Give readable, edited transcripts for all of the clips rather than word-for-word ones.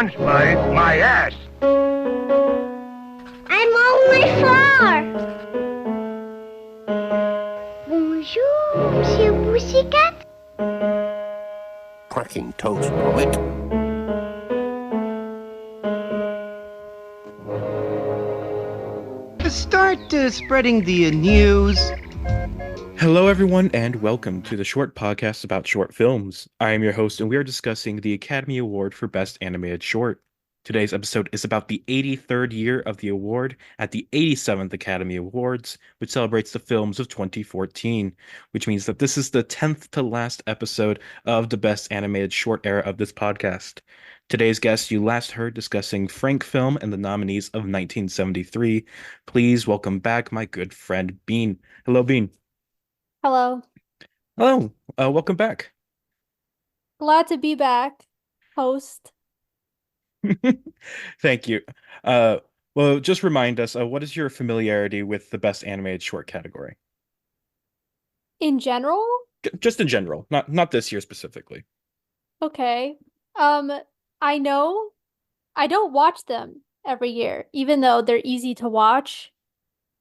once, Bud. My ass. I'm only four. Bonjour, Monsieur Pussycat. Cracking toast, Robert. Start spreading the news. Hello, everyone, and welcome to the short podcast about short films. I am your host, and we are discussing the Academy Award for Best Animated Short. Today's episode is about the 83rd year of the award at the 87th Academy Awards, which celebrates the films of 2014, which means that this is the 10th to last episode of the Best Animated Short era of this podcast. Today's guest you last heard discussing Frank Film and the nominees of 1973. Please welcome back my good friend Bean. Hello, Bean. Hello. Hello. Welcome back. Glad to be back, host. Thank you. Well, just remind us, what is your familiarity with the Best Animated Short category? In general? Just in general, not this year specifically. Okay. I know I don't watch them every year, even though they're easy to watch.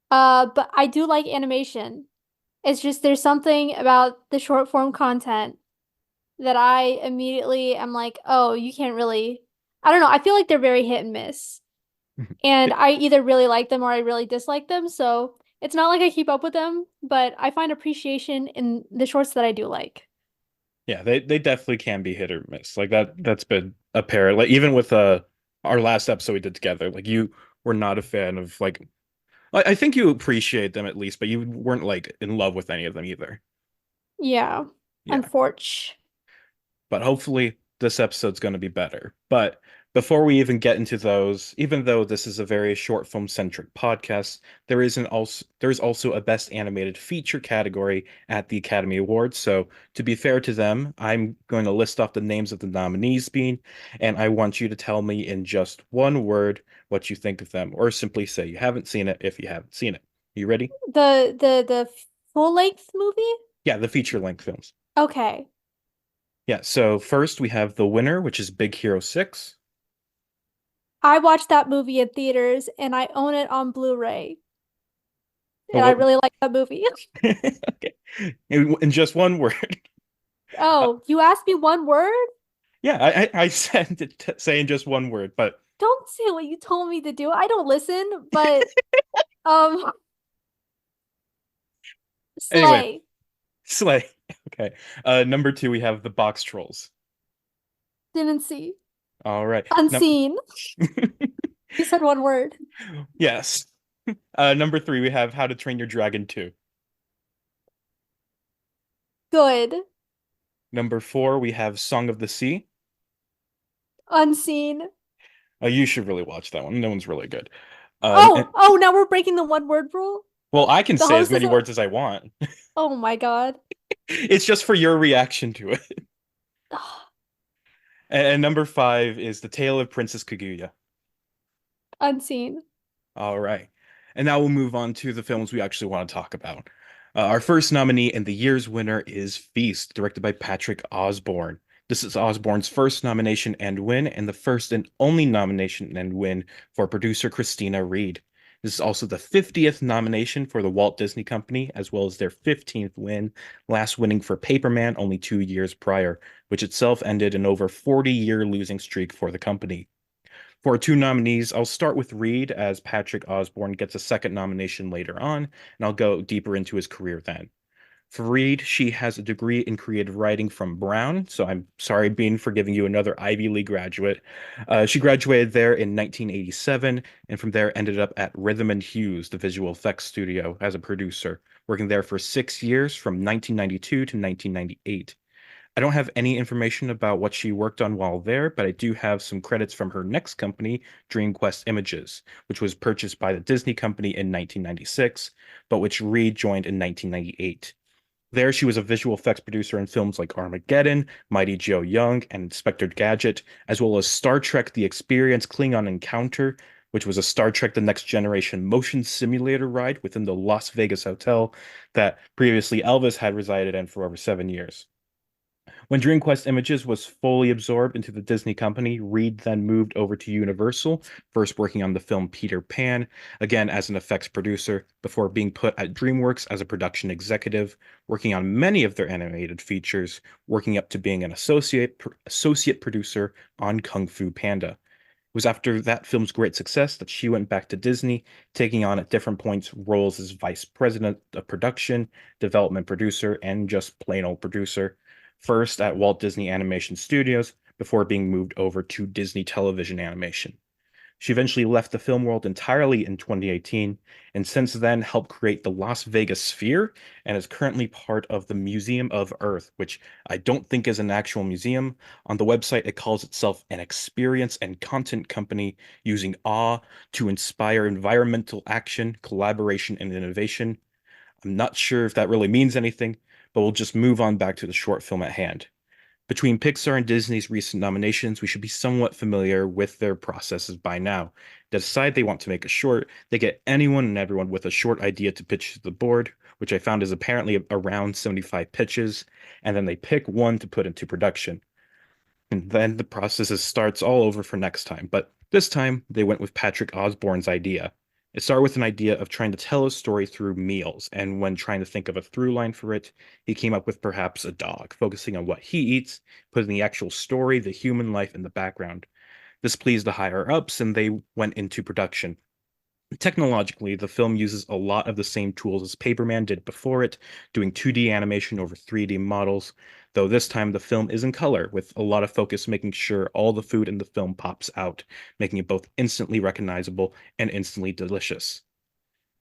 But I do like animation. It's just there's something about the short form content that I immediately am like, oh, you can't really. I don't know. I feel like they're very hit and miss. And I either really like them or I really dislike them. So it's not like I keep up with them, but I find appreciation in the shorts that I do like. Yeah, they definitely can be hit or miss. Like that's been apparent. Like even with our last episode we did together, like you were not a fan of like I think you appreciate them at least, but you weren't like in love with any of them either. Yeah. Yeah. Unfortunate. But hopefully this episode's going to be better. But before we even get into those, even though this is a very short film centric podcast, there is also a Best Animated Feature category at the Academy Awards. So to be fair to them, I'm going to list off the names of the nominees, Bean, and I want you to tell me in just one word what you think of them, or simply say you haven't seen it if you haven't seen it. You ready? The full length movie? Yeah, the feature length films. Okay. Yeah, so first we have the winner, which is Big Hero 6. I watched that movie in theaters and I own it on Blu-ray. And Oh, I really like that movie. Okay. In just one word. Oh, you asked me one word? Yeah, I said to say in just one word, but Don't say what you told me to do. I don't listen, but um slay. Anyway. Slay. Okay. Number 2, we have the Box Trolls. Didn't see. All right. Unseen. You said one word. Yes. Number 3, we have How to Train Your Dragon 2. Good. Number 4, we have Song of the Sea. Unseen. You should really watch that one. That one's really good. Oh, now we're breaking the one word rule? Well, I can The say as host many is- words as I want. Oh my God. It's just for your reaction to it. And number 5 is The Tale of Princess Kaguya. Unseen. All right. And now we'll move on to the films we actually want to talk about. Our first nominee and the year's winner is Feast, directed by Patrick Osborne. This is Osborne's first nomination and win, and the first and only nomination and win for producer Christina Reed. This is also the 50th nomination for the Walt Disney Company, as well as their 15th win, last winning for Paperman only 2 years prior, which itself ended an over 40-year losing streak for the company. For 2 nominees, I'll start with Reed, as Patrick Osborne gets a second nomination later on, and I'll go deeper into his career then. For Reed, she has a degree in creative writing from Brown, so I'm sorry, Bean, for giving you another Ivy League graduate. She graduated there in 1987, and from there ended up at Rhythm and Hughes, the visual effects studio, as a producer, working there for 6 years from 1992 to 1998. I don't have any information about what she worked on while there, but I do have some credits from her next company, DreamQuest Images, which was purchased by the Disney Company in 1996, but which Reed joined in 1998. There, she was a visual effects producer in films like Armageddon, Mighty Joe Young, and Inspector Gadget, as well as Star Trek The Experience Klingon Encounter, which was a Star Trek The Next Generation motion simulator ride within the Las Vegas hotel that previously Elvis had resided in for over 7 years. When Dream Quest Images was fully absorbed into the Disney company, Reed then moved over to Universal, first working on the film Peter Pan, again as an effects producer, before being put at DreamWorks as a production executive, working on many of their animated features, working up to being an associate producer on Kung Fu Panda. It was after that film's great success that she went back to Disney, taking on at different points roles as vice president of production, development producer, and just plain old producer. First at Walt Disney Animation Studios before being moved over to Disney Television Animation. She eventually left the film world entirely in 2018, and since then helped create the Las Vegas Sphere and is currently part of the Museum of Earth, which I don't think is an actual museum. On the website, it calls itself an experience and content company using awe to inspire environmental action, collaboration, and innovation. I'm not sure if that really means anything, but we'll just move on back to the short film at hand. Between Pixar and Disney's recent nominations, we should be somewhat familiar with their processes by now. They decide they want to make a short, they get anyone and everyone with a short idea to pitch to the board, which I found is apparently around 75 pitches, and then they pick one to put into production. And then the process starts all over for next time. But this time, they went with Patrick Osborne's idea. It started with an idea of trying to tell a story through meals, and when trying to think of a through line for it, he came up with perhaps a dog, focusing on what he eats, putting the actual story, the human life in the background. This pleased the higher ups, and they went into production. Technologically, the film uses a lot of the same tools as Paperman did before it, doing 2D animation over 3D models, though this time the film is in color, with a lot of focus making sure all the food in the film pops out, making it both instantly recognizable and instantly delicious.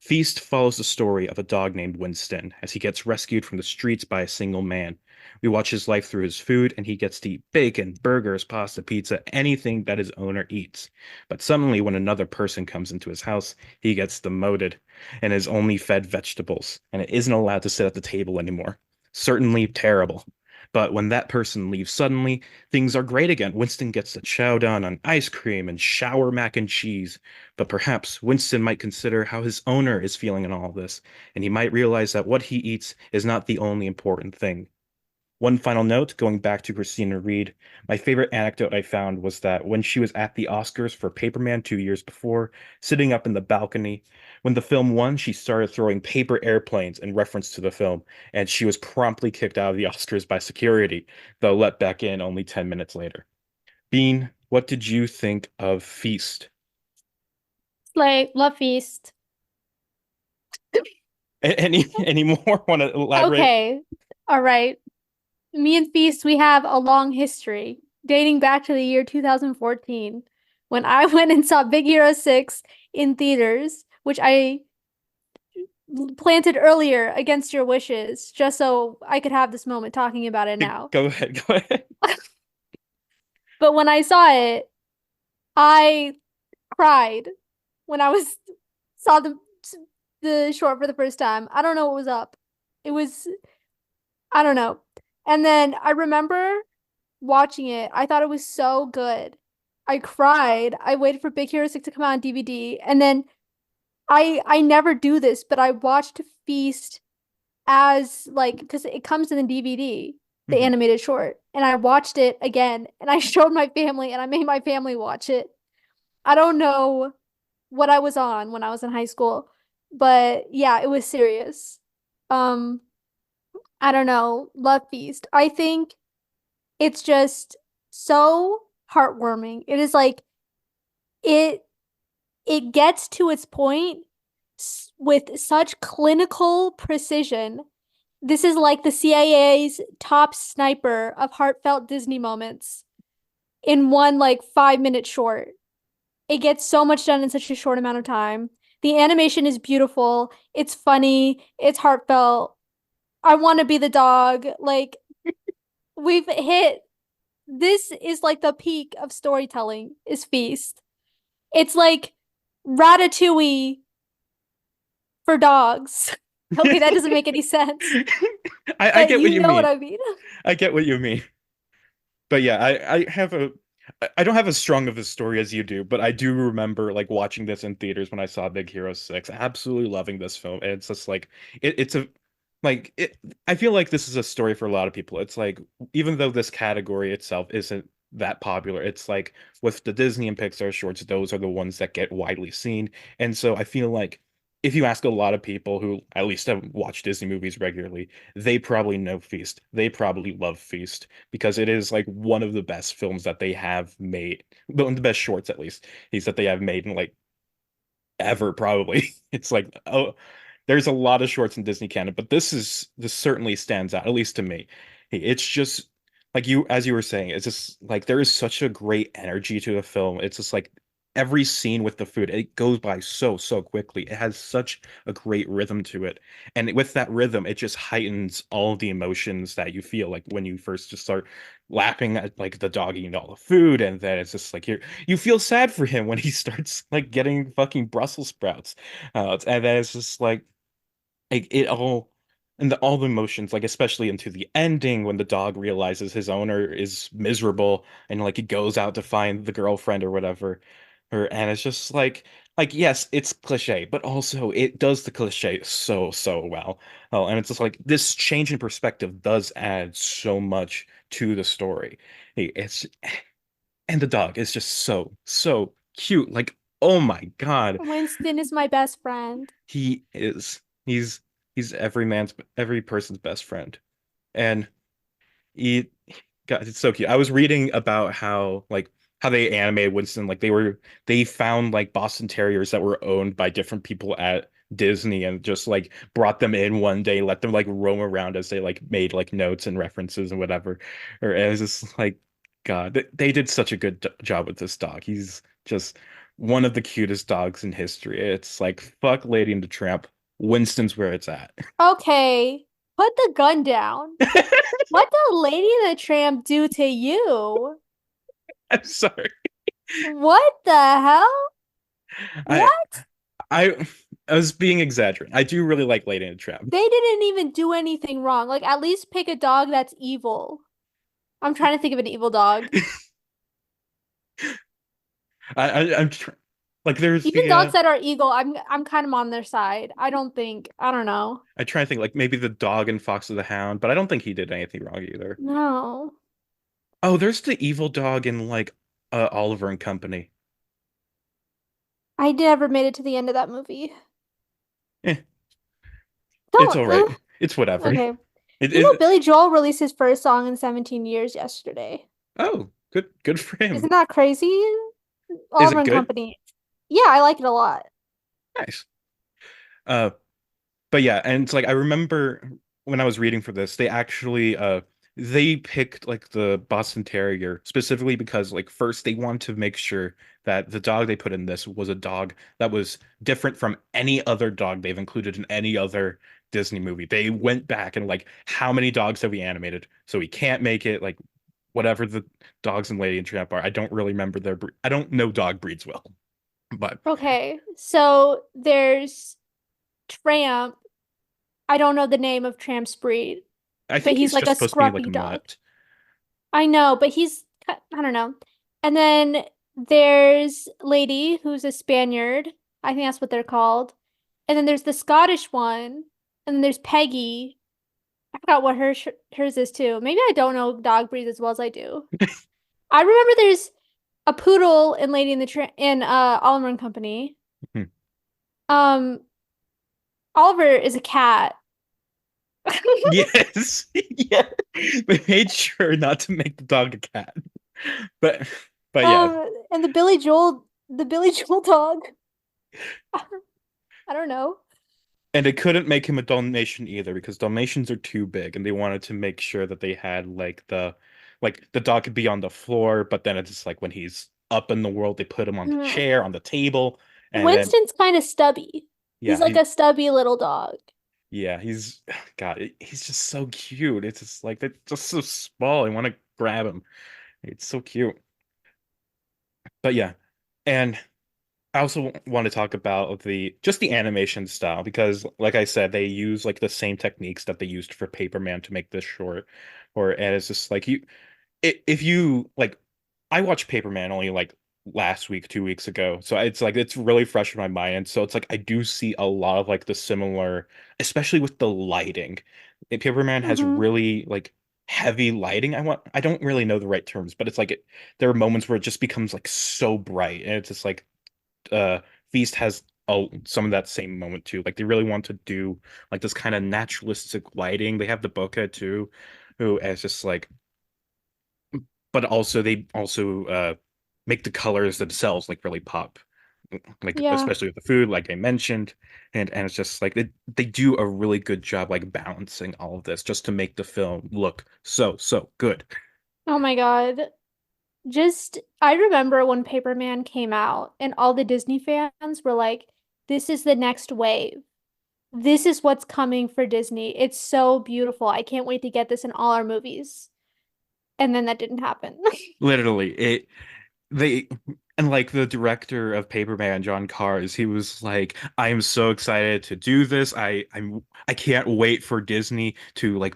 Feast follows the story of a dog named Winston as he gets rescued from the streets by a single man. We watch his life through his food, and he gets to eat bacon, burgers, pasta, pizza, anything that his owner eats. But suddenly, when another person comes into his house, he gets demoted and is only fed vegetables, and it isn't allowed to sit at the table anymore. Certainly terrible. But when that person leaves suddenly, things are great again. Winston gets to chow down on ice cream and shower mac and cheese. But perhaps Winston might consider how his owner is feeling in all of this, and he might realize that what he eats is not the only important thing. One final note, going back to Christina Reed, my favorite anecdote I found was that when she was at the Oscars for Paperman 2 years before, sitting up in the balcony, when the film won, she started throwing paper airplanes in reference to the film, and she was promptly kicked out of the Oscars by security, though let back in only 10 minutes later. Bean, what did you think of Feast? Slay, love Feast. Any more want to elaborate? Okay. All right. Me and Feast, we have a long history dating back to the year 2014 when I went and saw Big Hero 6 in theaters, which I planted earlier against your wishes, just so I could have this moment talking about it now. Go ahead, go ahead. But when I saw it, I cried when I saw the short for the first time. I don't know what was up. It was, I don't know. And then I remember watching it. I thought it was so good. I cried. I waited for Big Hero 6 to come out on DVD. And then I never do this, but I watched Feast as like, because it comes in the DVD, the Mhm. animated short. And I watched it again and I showed my family and I made my family watch it. I don't know what I was on when I was in high school, but yeah, it was serious. I don't know, love Feast. I think it's just so heartwarming. It is like it it gets to its point with such clinical precision. This is like the CIA's top sniper of heartfelt Disney moments in one like 5-minute short. It gets so much done in such a short amount of time. The animation is beautiful. It's funny. It's heartfelt. I want to be the dog. Like, we've hit. This is like the peak of storytelling is Feast. It's like Ratatouille for dogs. Okay, that doesn't make any sense. I get what you you know mean. what I mean. I get what you mean. But yeah, I don't have as strong of a story as you do, but I do remember like watching this in theaters when I saw Big Hero 6, absolutely loving this film. And it's just like it's a like it, I feel like this is a story for a lot of people. It's like even though this category itself isn't that popular, it's like with the Disney and Pixar shorts, those are the ones that get widely seen. And so I feel like if you ask a lot of people who at least have watched Disney movies regularly, they probably know Feast. They probably love Feast because it is like one of the best films that they have made, one of the best shorts at least, is that they have made in like ever probably. It's like oh, there's a lot of shorts in Disney canon, but this certainly stands out, at least to me. It's just like you as you were saying, it's just like there is such a great energy to the film. It's just like every scene with the food, it goes by so quickly. It has such a great rhythm to it. And with that rhythm, it just heightens all the emotions that you feel like when you first just start laughing at like the dog eating all the food, and then it's just like you feel sad for him when he starts like getting fucking Brussels sprouts. And then it's just like it all and all the emotions, like especially into the ending when the dog realizes his owner is miserable and like he goes out to find the girlfriend or whatever. And it's just like yes, it's cliche, but also it does the cliche so well. Oh, and it's just like this change in perspective does add so much to the story. It's and the dog is just so cute. Like, oh my God. Winston is my best friend. He is. He's every person's best friend. And he God, it's so cute. I was reading about how they animated Winston. Like they found like Boston Terriers that were owned by different people at Disney and just like brought them in one day, let them like roam around as they like made like notes and references and whatever. Or it was just like God, they did such a good job with this dog. He's just one of the cutest dogs in history. It's like fuck Lady and the Tramp. Winston's where it's at. Okay, put the gun down. What did Lady and the Tramp do to you? I'm sorry. What the hell? I What? I I was being exaggerating. I do really like Lady and the Tramp. They didn't even do anything wrong. Like, at least pick a dog that's evil. I'm trying to think of an evil dog. I'm tr like there's Even the dogs that are evil, I'm kind of on their side. I don't know. I try to think like maybe the dog in Fox of the Hound, but I don't think he did anything wrong either. No. Oh, there's the evil dog in like Oliver and Company. I never made it to the end of that movie. Eh, it's Don't. all right. It's whatever. Okay. It, You know, it Billy Joel released his first song in 17 years yesterday. oh, good for him. Isn't that crazy? Is Oliver it and good? Company. Yeah, I like it a lot. Nice. Uh But yeah, and it's like I remember when I was reading for this, they actually they picked like the Boston Terrier specifically because like first they wanted to make sure that the dog they put in this was a dog that was different from any other dog they've included in any other Disney movie. They went back and like how many dogs have we animated? So we can't make it like whatever the dogs in Lady and Tramp are. I don't really remember I don't know dog breeds well, but Okay, so there's Tramp. I don't know the name of Tramp's breed, I but think he's he's like a just supposed to be like a scruffy dog. mutt. I know, but I don't know. And then there's Lady, who's a Spaniard. I think that's what they're called. And then there's the Scottish one. And then there's Peggy. I forgot what hers is too. Maybe I don't know dog breeds as well as I do. I remember there's a poodle in Lady in the Tra in Oliver and Company. Um, Oliver is a cat. Yes. Yeah. They made sure not to make the dog a cat. But but yeah. And the Billy Joel dog. I don't know. And they couldn't make him a Dalmatian either because Dalmatians are too big and they wanted to make sure that they had like the dog could be on the floor, but then it's just like when he's up in the world, they put him on the Mm. chair, on the table, and then Winston's kind of stubby. He's yeah, like a stubby little dog. he's God, he's just so cute. It's just like they're just so small. I want to grab him. It's so cute. But yeah. And I also want to talk about the just the animation style because, like I said, they use like the same techniques that they used for Paperman to make this short. Or and it's just like if you like, I watched Paperman only like last week, 2 weeks ago. So it's like it's really fresh in my mind. And so it's like I do see a lot of like the similar, especially with the lighting. Paperman has Hmm. really like heavy lighting. I don't really know the right terms, but it's like there are moments where it just becomes like so bright. And it's just like uh Feast has some of that same moment too. Like they really want to do like this kind of naturalistic lighting. They have the bokeh too, who is just like but also they also make the colors themselves like really pop, like Yeah. especially with the food, like I mentioned, and it's just like they do a really good job like balancing all of this just to make the film look so good. Oh my God. Just, I remember when Paperman came out and all the Disney fans were like, this is the next wave. This is what's coming for Disney. It's so beautiful. I can't wait to get this in all our movies. And then that didn't happen. Literally, they and like the director of Paperman, John Cars, he was like, I am so excited to do this. I can't wait for Disney to like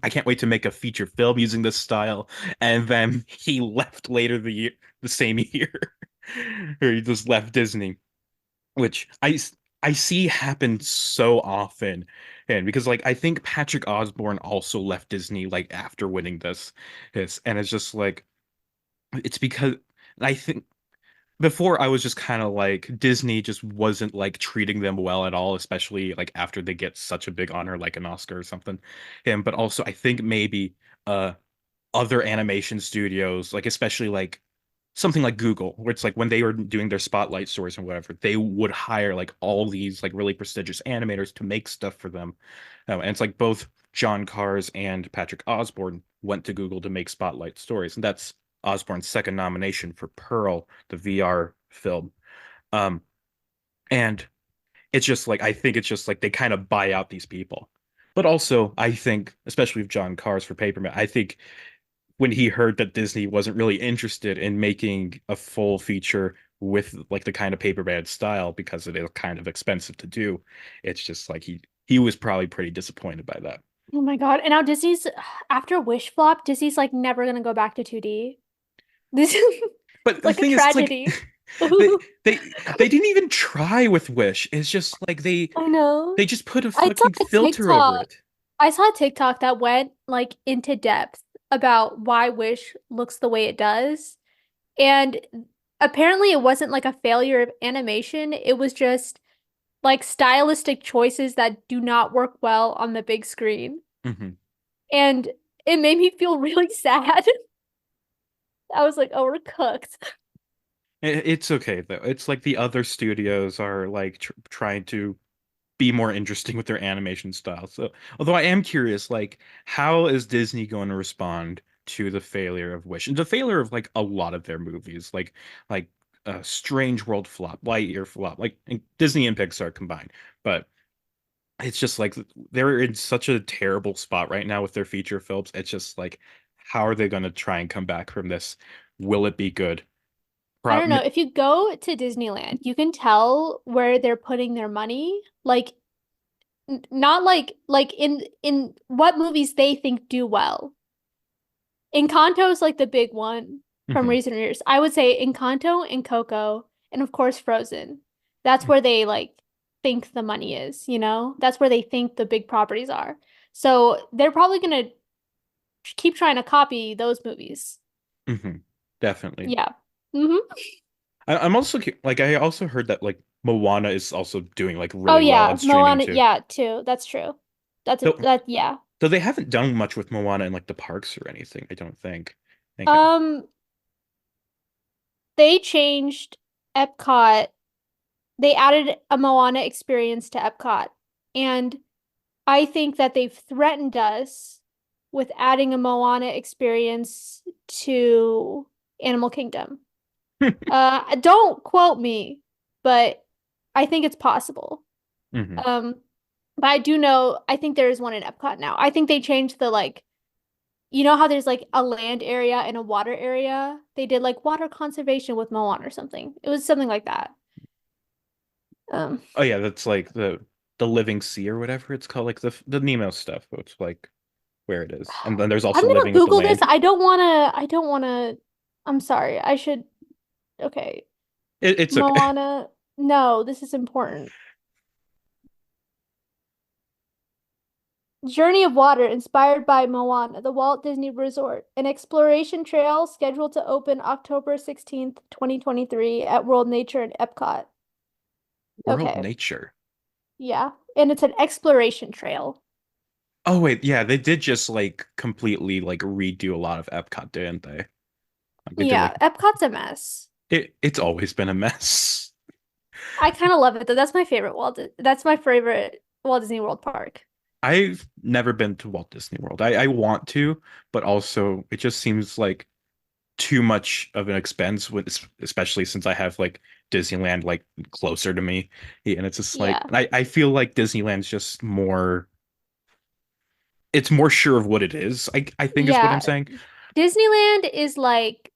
I can't wait to make a feature film using this style. And then he left later the same year. Or he just left Disney, which I see happen so often. And because like I think Patrick Osborne also left Disney like after winning this, and it's just like it's because I think before I was just kind of like Disney just wasn't like treating them well at all, especially like after they get such a big honor like an Oscar or something. And but also I think maybe uh other animation studios, like especially like something like Google, where it's like when they were doing their spotlight stories and whatever, they would hire like all these like really prestigious animators to make stuff for them. And it's like both John Cars and Patrick Osborne went to Google to make spotlight stories, and that's Osborne's second nomination for Pearl, the VR film. Um, and it's just like I think it's just like they kind of buy out these people. But also, I think, especially with John Cars for Paperman, I think when he heard that Disney wasn't really interested in making a full feature with like the kind of Paperman style because it is kind of expensive to do, it's just like he was probably pretty disappointed by that. Oh my God. And now Disney's, after Wish flop, Disney's like never gonna go back to 2D. This is But the like a thing is, like, tragedy. they I they they didn't even try with Wish. It's just like know. they just put a I saw fucking a filter over TikTok. it. I saw a TikTok that went like into depth about why Wish looks the way it does. And apparently it wasn't like a failure of animation. It was just like stylistic choices that do not work well on the big screen. Hmm. And it made me feel really sad. I was like, oh, we're cooked. It's okay though. It's like the other studios are like trying to be more interesting with their animation style. So, although I am curious, like, how is Disney going to respond to the failure of Wish and the failure of like a lot of their movies, like Strange World flop, Lightyear flop, like and Disney and Pixar combined. But it's just like they're in such a terrible spot right now with their feature films. It's just like, how are they going to try and come back from this? Will it be good? I don't Prob know. If you go to Disneyland, you can tell where they're putting their money. Like not like in what movies they think do well. Encanto's like the big one from Mhm, recent years. I would say Encanto and Coco, and of course Frozen. That's mhm, where they like think the money is, you know? That's where they think the big properties are. So they're probably gonna keep trying to copy those movies. mhm. Definitely. Yeah. Hmm. I'm also like I also heard that like Moana is also doing like Oh really well on yeah, streaming Moana, too. yeah, too. That's true. Though That yeah. though they haven't done much with Moana in like the parks or anything, I don't think. Think Um, they changed Epcot. They added a Moana experience to Epcot. And I think that they've threatened us with adding a Moana experience to Animal Kingdom. Don't quote me, but I think it's possible. hmm. Um, but I do know, I think there is one in Epcot now. I think they changed the like, you know how there's like a land area and a water area? They did like water conservation with Moana or something. It was something like that. Um, Oh yeah, that's like the Living Sea or whatever it's called, like the Nemo stuff. It's like where it is, and then there's I'm also gonna Living with the Google this. Land. I don't wanna, I'm sorry. I should. Okay. It's okay. Moana. No, this is important. Journey of Water, inspired by Moana, the Walt Disney Resort, an exploration trail scheduled to open October 16th, 2023 at World Nature in Epcot. World Okay. Nature. Yeah. And it's an exploration trail. Oh wait, yeah, they did just like completely like redo a lot of Epcot, didn't they? Like, they did Yeah, like Epcot's a mess. it's always been a mess. I kind of love it though. That's my favorite Walt Disney World park. I've never been to Walt Disney World. I want to, but also it just seems like too much of an expense with especially since I have like Disneyland like closer to me. Yeah, and it's just like Yeah. I feel like Disneyland's just more it's more sure of what it is. I think is what I'm Yeah. saying. Disneyland is like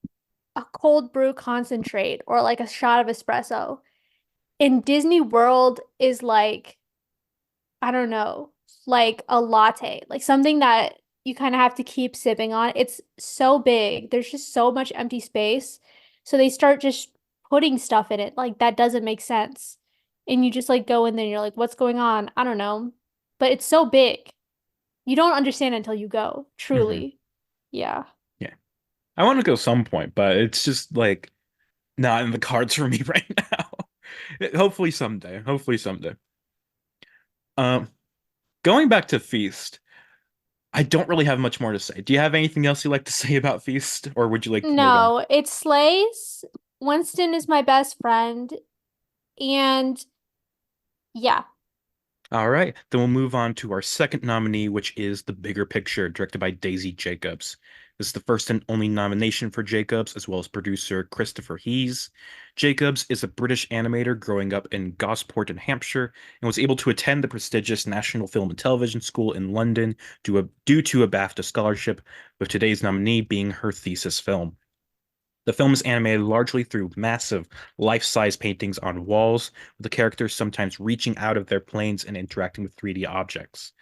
a cold brew concentrate or like a shot of espresso. And Disney World is like, I don't know, like a latte, like something that you kind of have to keep sipping on. It's so big. There's just so much empty space. So they start just putting stuff in it. Like that doesn't make sense. And you just like go in there and you're like, what's going on? I don't know. But it's so big. You don't understand until you go, Hmm. truly. Yeah. Yeah. I want to go some point, but it's just like not in the cards for me right now. Hopefully someday. Hopefully someday. Um, Going back to Feast, I don't really have much more to say. Do you have anything else you'd like to say about Feast, or would you like to move on? No, it slays. Winston is my best friend. And yeah. All right, then we'll move on to our second nominee, which is The Bigger Picture, directed by Daisy Jacobs. This is the first and only nomination for Jacobs, as well as producer Christopher Hees. Jacobs is a British animator growing up in Gosport in Hampshire and was able to attend the prestigious National Film and Television School in London due to a BAFTA scholarship, with today's nominee being her thesis film. The film is animated largely through massive, life-size paintings on walls, with the characters sometimes reaching out of their planes and interacting with 3D objects.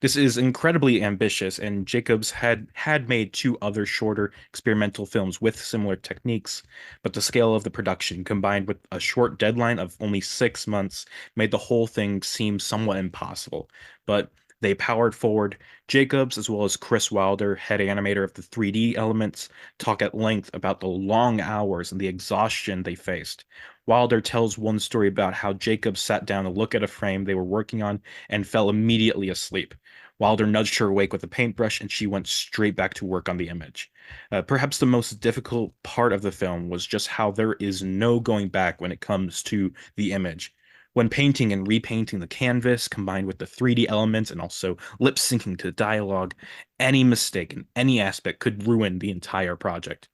This is incredibly ambitious, and Jacobs had made two other shorter experimental films with similar techniques, but the scale of the production, combined with a short deadline of only 6 months, made the whole thing seem somewhat impossible. But they powered forward. Jacobs, as well as Chris Wilder, head animator of the 3D elements, talk at length about the long hours and the exhaustion they faced. Wilder tells one story about how Jacobs sat down to look at a frame they were working on and fell immediately asleep. Wilder nudged her awake with a paintbrush, and she went straight back to work on the image. Perhaps the most difficult part of the film was just how there is no going back when it comes to the image. When painting and repainting the canvas, combined with the 3D elements and also lip syncing to dialogue, any mistake in any aspect could ruin the entire project.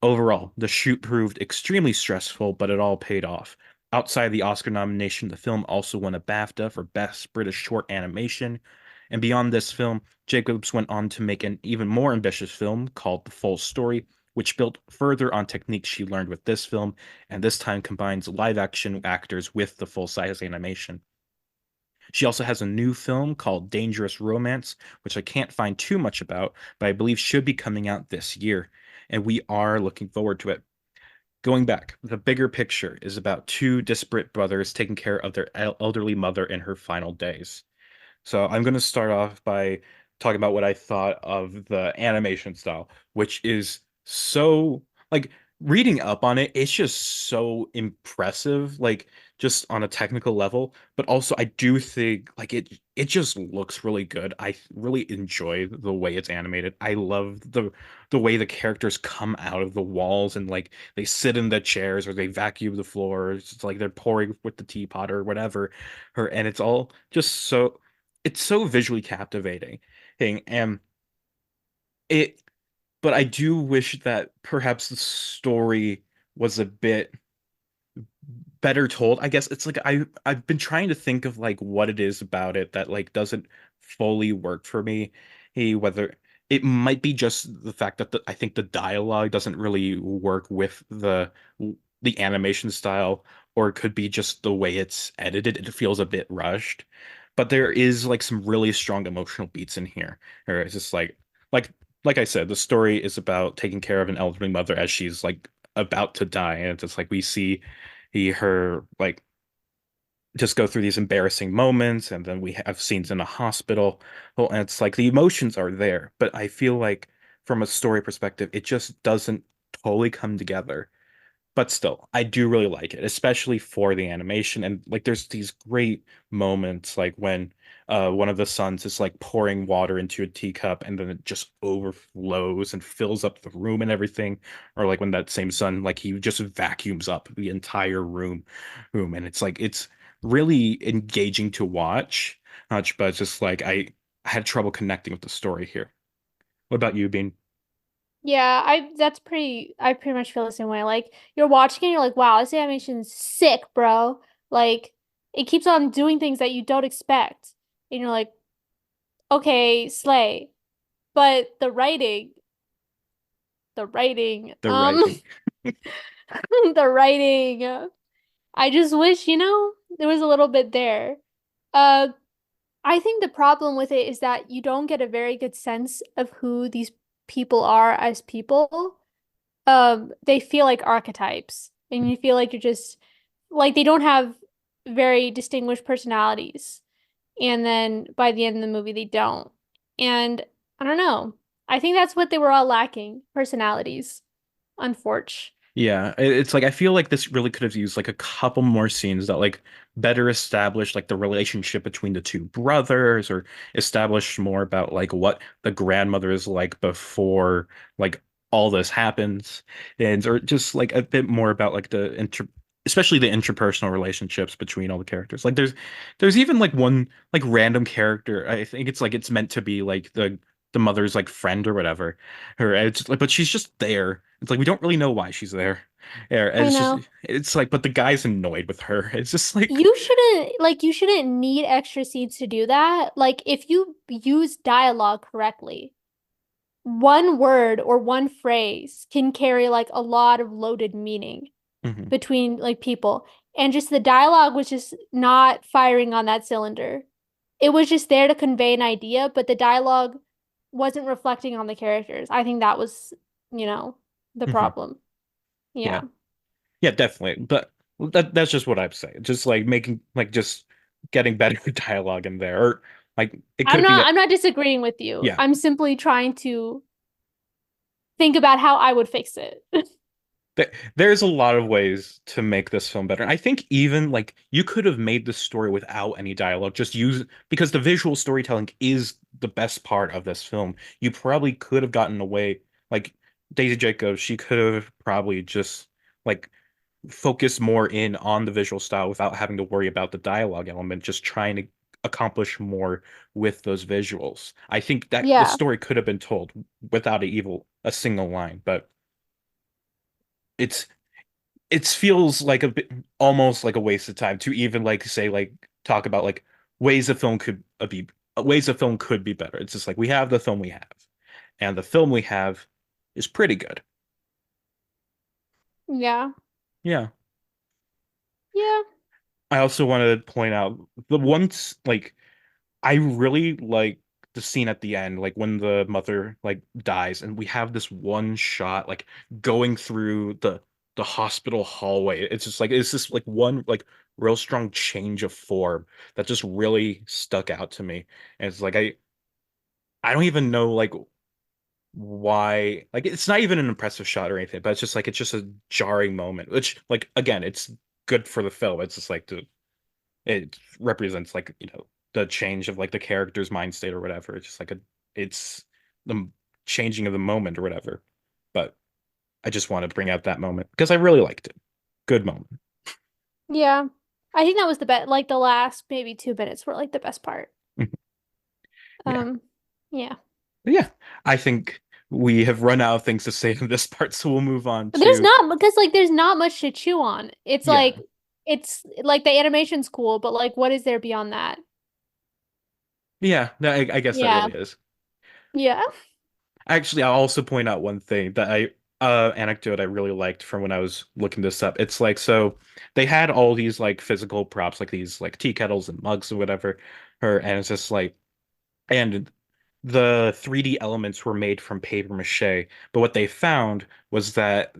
Overall, the shoot proved extremely stressful, but it all paid off. Outside the Oscar nomination, the film also won a BAFTA for Best British Short Animation. And beyond this film, Jacobs went on to make an even more ambitious film called The Full Story, which built further on techniques she learned with this film, and this time combines live action actors with the full size animation. She also has a new film called Dangerous Romance, which I can't find too much about, but I believe should be coming out this year, and we are looking forward to it. Going back, the bigger picture is about two disparate brothers taking care of their elderly mother in her final days. So I'm going to start off by talking about what I thought of the animation style, which is so like reading up on it, it's just so impressive, like just on a technical level. But also I do think like it just looks really good. I really enjoy the way it's animated. I love the way the characters come out of the walls and like they sit in the chairs or they vacuum the floors. It's like they're pouring with the teapot or whatever. And it's all just so it's so visually captivating. And it, but I do wish that perhaps the story was a bit better told. I guess it's like I've been trying to think of like what it is about it that like doesn't fully work for me. Whether it might be just the fact that I think the dialogue doesn't really work with the animation style, or it could be just the way it's edited. It feels a bit rushed. But there is like some really strong emotional beats in here. Or it's just like like I said, the story is about taking care of an elderly mother as she's like about to die, and it's just like we see her like just go through these embarrassing moments, and then we have scenes in a hospital. Well, and it's like the emotions are there, but I feel like from a story perspective, it just doesn't totally come together. But still, I do really like it, especially for the animation. And like there's these great moments like when one of the sons is like pouring water into a teacup and then it just overflows and fills up the room and everything. Or like when that same son like he just vacuums up the entire room. And it's like it's really engaging to watch. But it's just like I had trouble connecting with the story here. What about you, Bean? Yeah, I pretty much feel the same way. Like you're watching and you're like, wow, this animation's sick, bro. Like it keeps on doing things that you don't expect. And you're like, okay, slay. But the writing, The writing. the writing, I just wish, there was a little bit there. Uh, I think the problem with it is that you don't get a very good sense of who these people are as people. They feel like archetypes, and you feel like you're just like they don't have very distinguished personalities. And then by the end of the movie, they don't. And I don't know. I think that's what they were all lacking, personalities, unfortunately. Yeah, it's like I feel like this really could have used like a couple more scenes that like better establish like the relationship between the two brothers or establish more about like what the grandmother is like before like all this happens and or just like a bit more about like the inter especially the interpersonal relationships between all the characters. Like there's even like one like random character. I think it's like it's meant to be like the mother's like friend or whatever. Her it's like but she's just there. It's like we don't really know why she's there. Yeah, and I it's just know. it's like but the guy's annoyed with her. It's just like You shouldn't need extra scenes to do that. Like if you use dialogue correctly, one word or one phrase can carry like a lot of loaded meaning mhm, between like people. And just the dialogue was just not firing on that cylinder. It was just there to convey an idea, but the dialogue wasn't reflecting on the characters. I think that was, the mhm. problem. Yeah. Yeah. Yeah, definitely. But that's just what I'd say. Just like making like just getting better dialogue in there. Or like it I'm could be not I'm not disagreeing with you. yeah. I'm simply trying to think about how I would fix it. There's a lot of ways to make this film better. I think even like you could have made this story without any dialogue, just use because the visual storytelling is the best part of this film. You probably could have gotten away like Daisy Jacobs, she could have probably just like focused more in on the visual style without having to worry about the dialogue element, just trying to accomplish more with those visuals. I think that the Yeah. story could have been told without a single line, but it's it feels like a bit almost like a waste of time to even like say like talk about like ways a film could be ways a film could be better. It's just like we have the film we have, and the film we have is pretty good. Yeah. Yeah. Yeah. I also wanted to point out the ones like I really like the scene at the end, like when the mother like dies, and we have this one shot like going through the hospital hallway. It's just like it's just like one like real strong change of form that just really stuck out to me. And it's like I don't even know like why like it's not even an impressive shot or anything, but it's just like it's just a jarring moment, which like again, it's good for the film. It's just like it represents like the change of like the character's mind state or whatever. It's just like it's the changing of the moment or whatever. But I just want to bring out that moment because I really liked it. Good moment. Yeah. I think that was the best, like the last maybe 2 minutes were like the best part. Yeah. Um, yeah. But yeah. I think we have run out of things to say in this part, so we'll move on There's to not because like there's not much to chew on. yeah. It's like the animation's cool, but like what is there beyond that? Yeah, I guess that Yeah. really is. Yeah. Actually, I'll also point out one thing that I anecdote I really liked from when I was looking this up. It's like so they had all these like physical props like these like tea kettles and mugs or whatever and it's just like and the 3D elements were made from paper mache, but what they found was that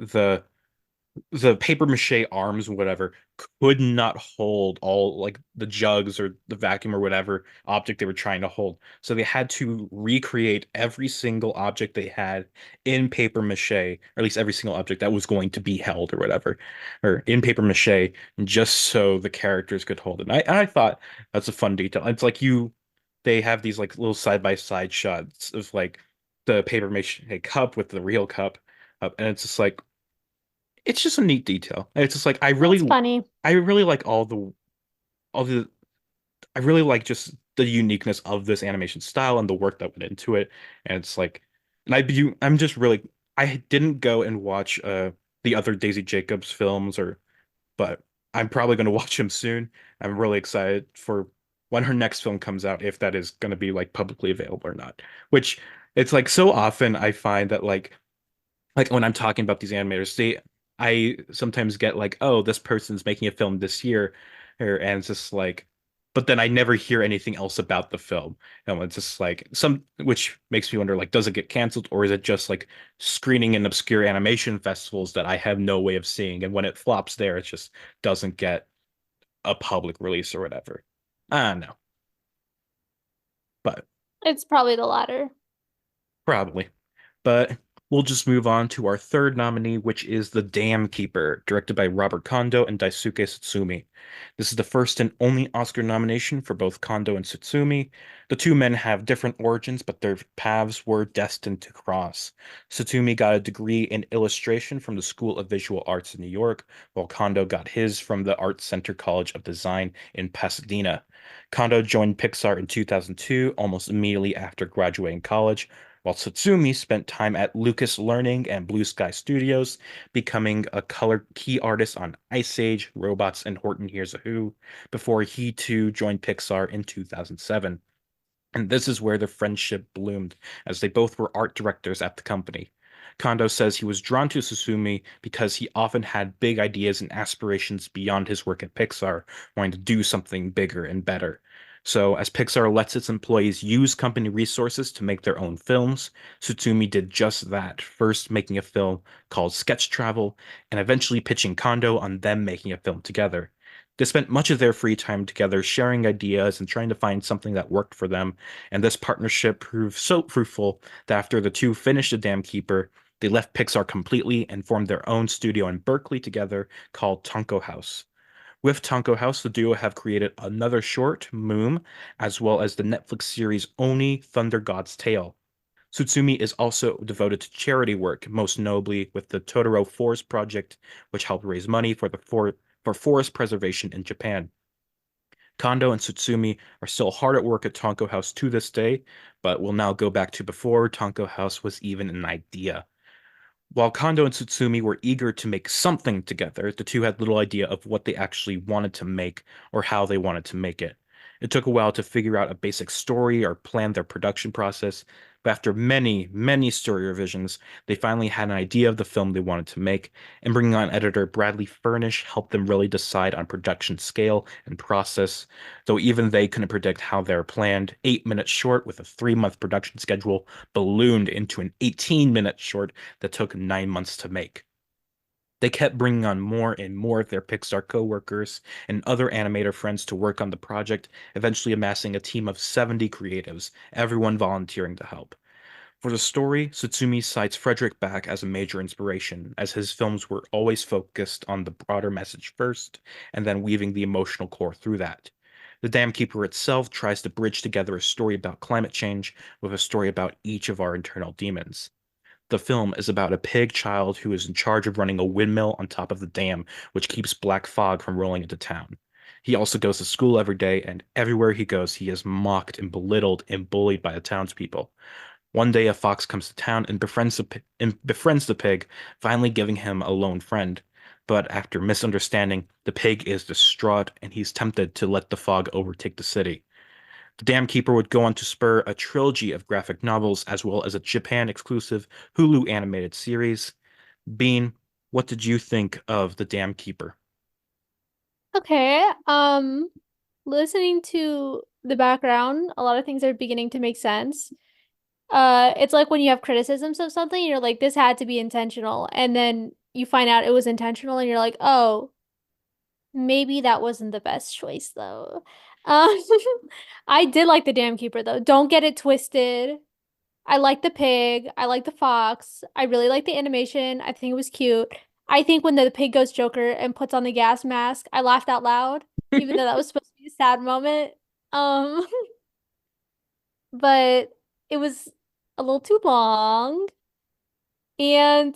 the paper mache arms, whatever, could not hold all like the jugs or the vacuum or whatever object they were trying to hold. So they had to recreate every single object they had in paper mache, or at least every single object that was going to be held or whatever, or in paper mache, just so the characters could hold it. And I thought that's a fun detail. It's like they have these like little side by side shots of like the paper mache cup with the real cup. And it's just like it's just a neat detail. And it's just like That's funny. I really like all the I really like just the uniqueness of this animation style and the work that went into it. And it's like, I'm just really I didn't go and watch the other Daisy Jacobs films or but I'm probably going to watch him soon. I'm really excited for when her next film comes out, if that is going to be like publicly available or not. Which it's like so often I find that like when I'm talking about these animators, I sometimes get like, oh, this person's making a film this year, and it's just like, but then I never hear anything else about the film. And it's just like which makes me wonder, like, does it get canceled or is it just like screening in obscure animation festivals that I have no way of seeing? And when it flops there, it just doesn't get a public release or whatever. I don't know, but It's probably the latter. probably. But we'll just move on to our third nominee, which is The Dam Keeper, directed by Robert Kondo and Daisuke Tsutsumi. This is the first and only Oscar nomination for both Kondo and Tsutsumi. The two men have different origins, but their paths were destined to cross. Tsutsumi got a degree in illustration from the School of Visual Arts in New York, while Kondo got his from the Art Center College of Design in Pasadena. Kondo joined Pixar in 2002, almost immediately after graduating college, while Tsutsumi spent time at Lucas Learning and Blue Sky Studios, becoming a color key artist on Ice Age, Robots, and Horton Hears a Who, before he too joined Pixar in 2007. And this is where their friendship bloomed, as they both were art directors at the company. Kondo says he was drawn to Susumi because he often had big ideas and aspirations beyond his work at Pixar, wanting to do something bigger and better. So, as Pixar lets its employees use company resources to make their own films, Tsutsumi did just that, first making a film called Sketch Travel, and eventually pitching Kondo on them making a film together. They spent much of their free time together sharing ideas and trying to find something that worked for them, and this partnership proved so fruitful that after the two finished The Dam Keeper, they left Pixar completely and formed their own studio in Berkeley together called Tonko House. With Tonko House, the duo have created another short, Moom, as well as the Netflix series Oni Thunder God's Tale. Tsutsumi is also devoted to charity work, most notably with the Totoro Forest Project, which helped raise money for forest preservation in Japan. Kondo and Tsutsumi are still hard at work at Tonko House to this day, but will now go back to before Tonko House was even an idea. While Kondo and Tsutsumi were eager to make something together, the two had little idea of what they actually wanted to make or how they wanted to make it. It took a while to figure out a basic story or plan their production process, but after many, many story revisions, they finally had an idea of the film they wanted to make, and bringing on editor Bradley Furnish helped them really decide on production scale and process, though even they couldn't predict how their planned 8 minute short with a 3 month production schedule ballooned into an 18-minute short that took 9 months to make. They kept bringing on more and more of their Pixar co-workers and other animator friends to work on the project, eventually amassing a team of 70 creatives, everyone volunteering to help. For the story, Tsutsumi cites Frederick Back as a major inspiration, as his films were always focused on the broader message first, and then weaving the emotional core through that. The Dam Keeper itself tries to bridge together a story about climate change with a story about each of our internal demons. The film is about a pig child who is in charge of running a windmill on top of the dam, which keeps black fog from rolling into town. He also goes to school every day, and everywhere he goes, he is mocked and belittled and bullied by the townspeople. One day, a fox comes to town and befriends the pig, finally giving him a lone friend. But after misunderstanding, the pig is distraught, and he's tempted to let the fog overtake the city. The Dam Keeper would go on to spur a trilogy of graphic novels as well as a Japan exclusive Hulu animated series. Bean, what did you think of The Dam Keeper? Okay. Listening to the background, a lot of things are beginning to make sense. It's like when you have criticisms of something, you're like, this had to be intentional. And then you find out it was intentional and you're like, oh, maybe that wasn't the best choice though. Um, I did like the Dam Keeper though. Don't get it twisted. I like the pig. I like the fox. I really like the animation. I think it was cute. I think when the pig goes Joker and puts on the gas mask, I laughed out loud, even though that was supposed to be a sad moment. Um, but it was a little too long. And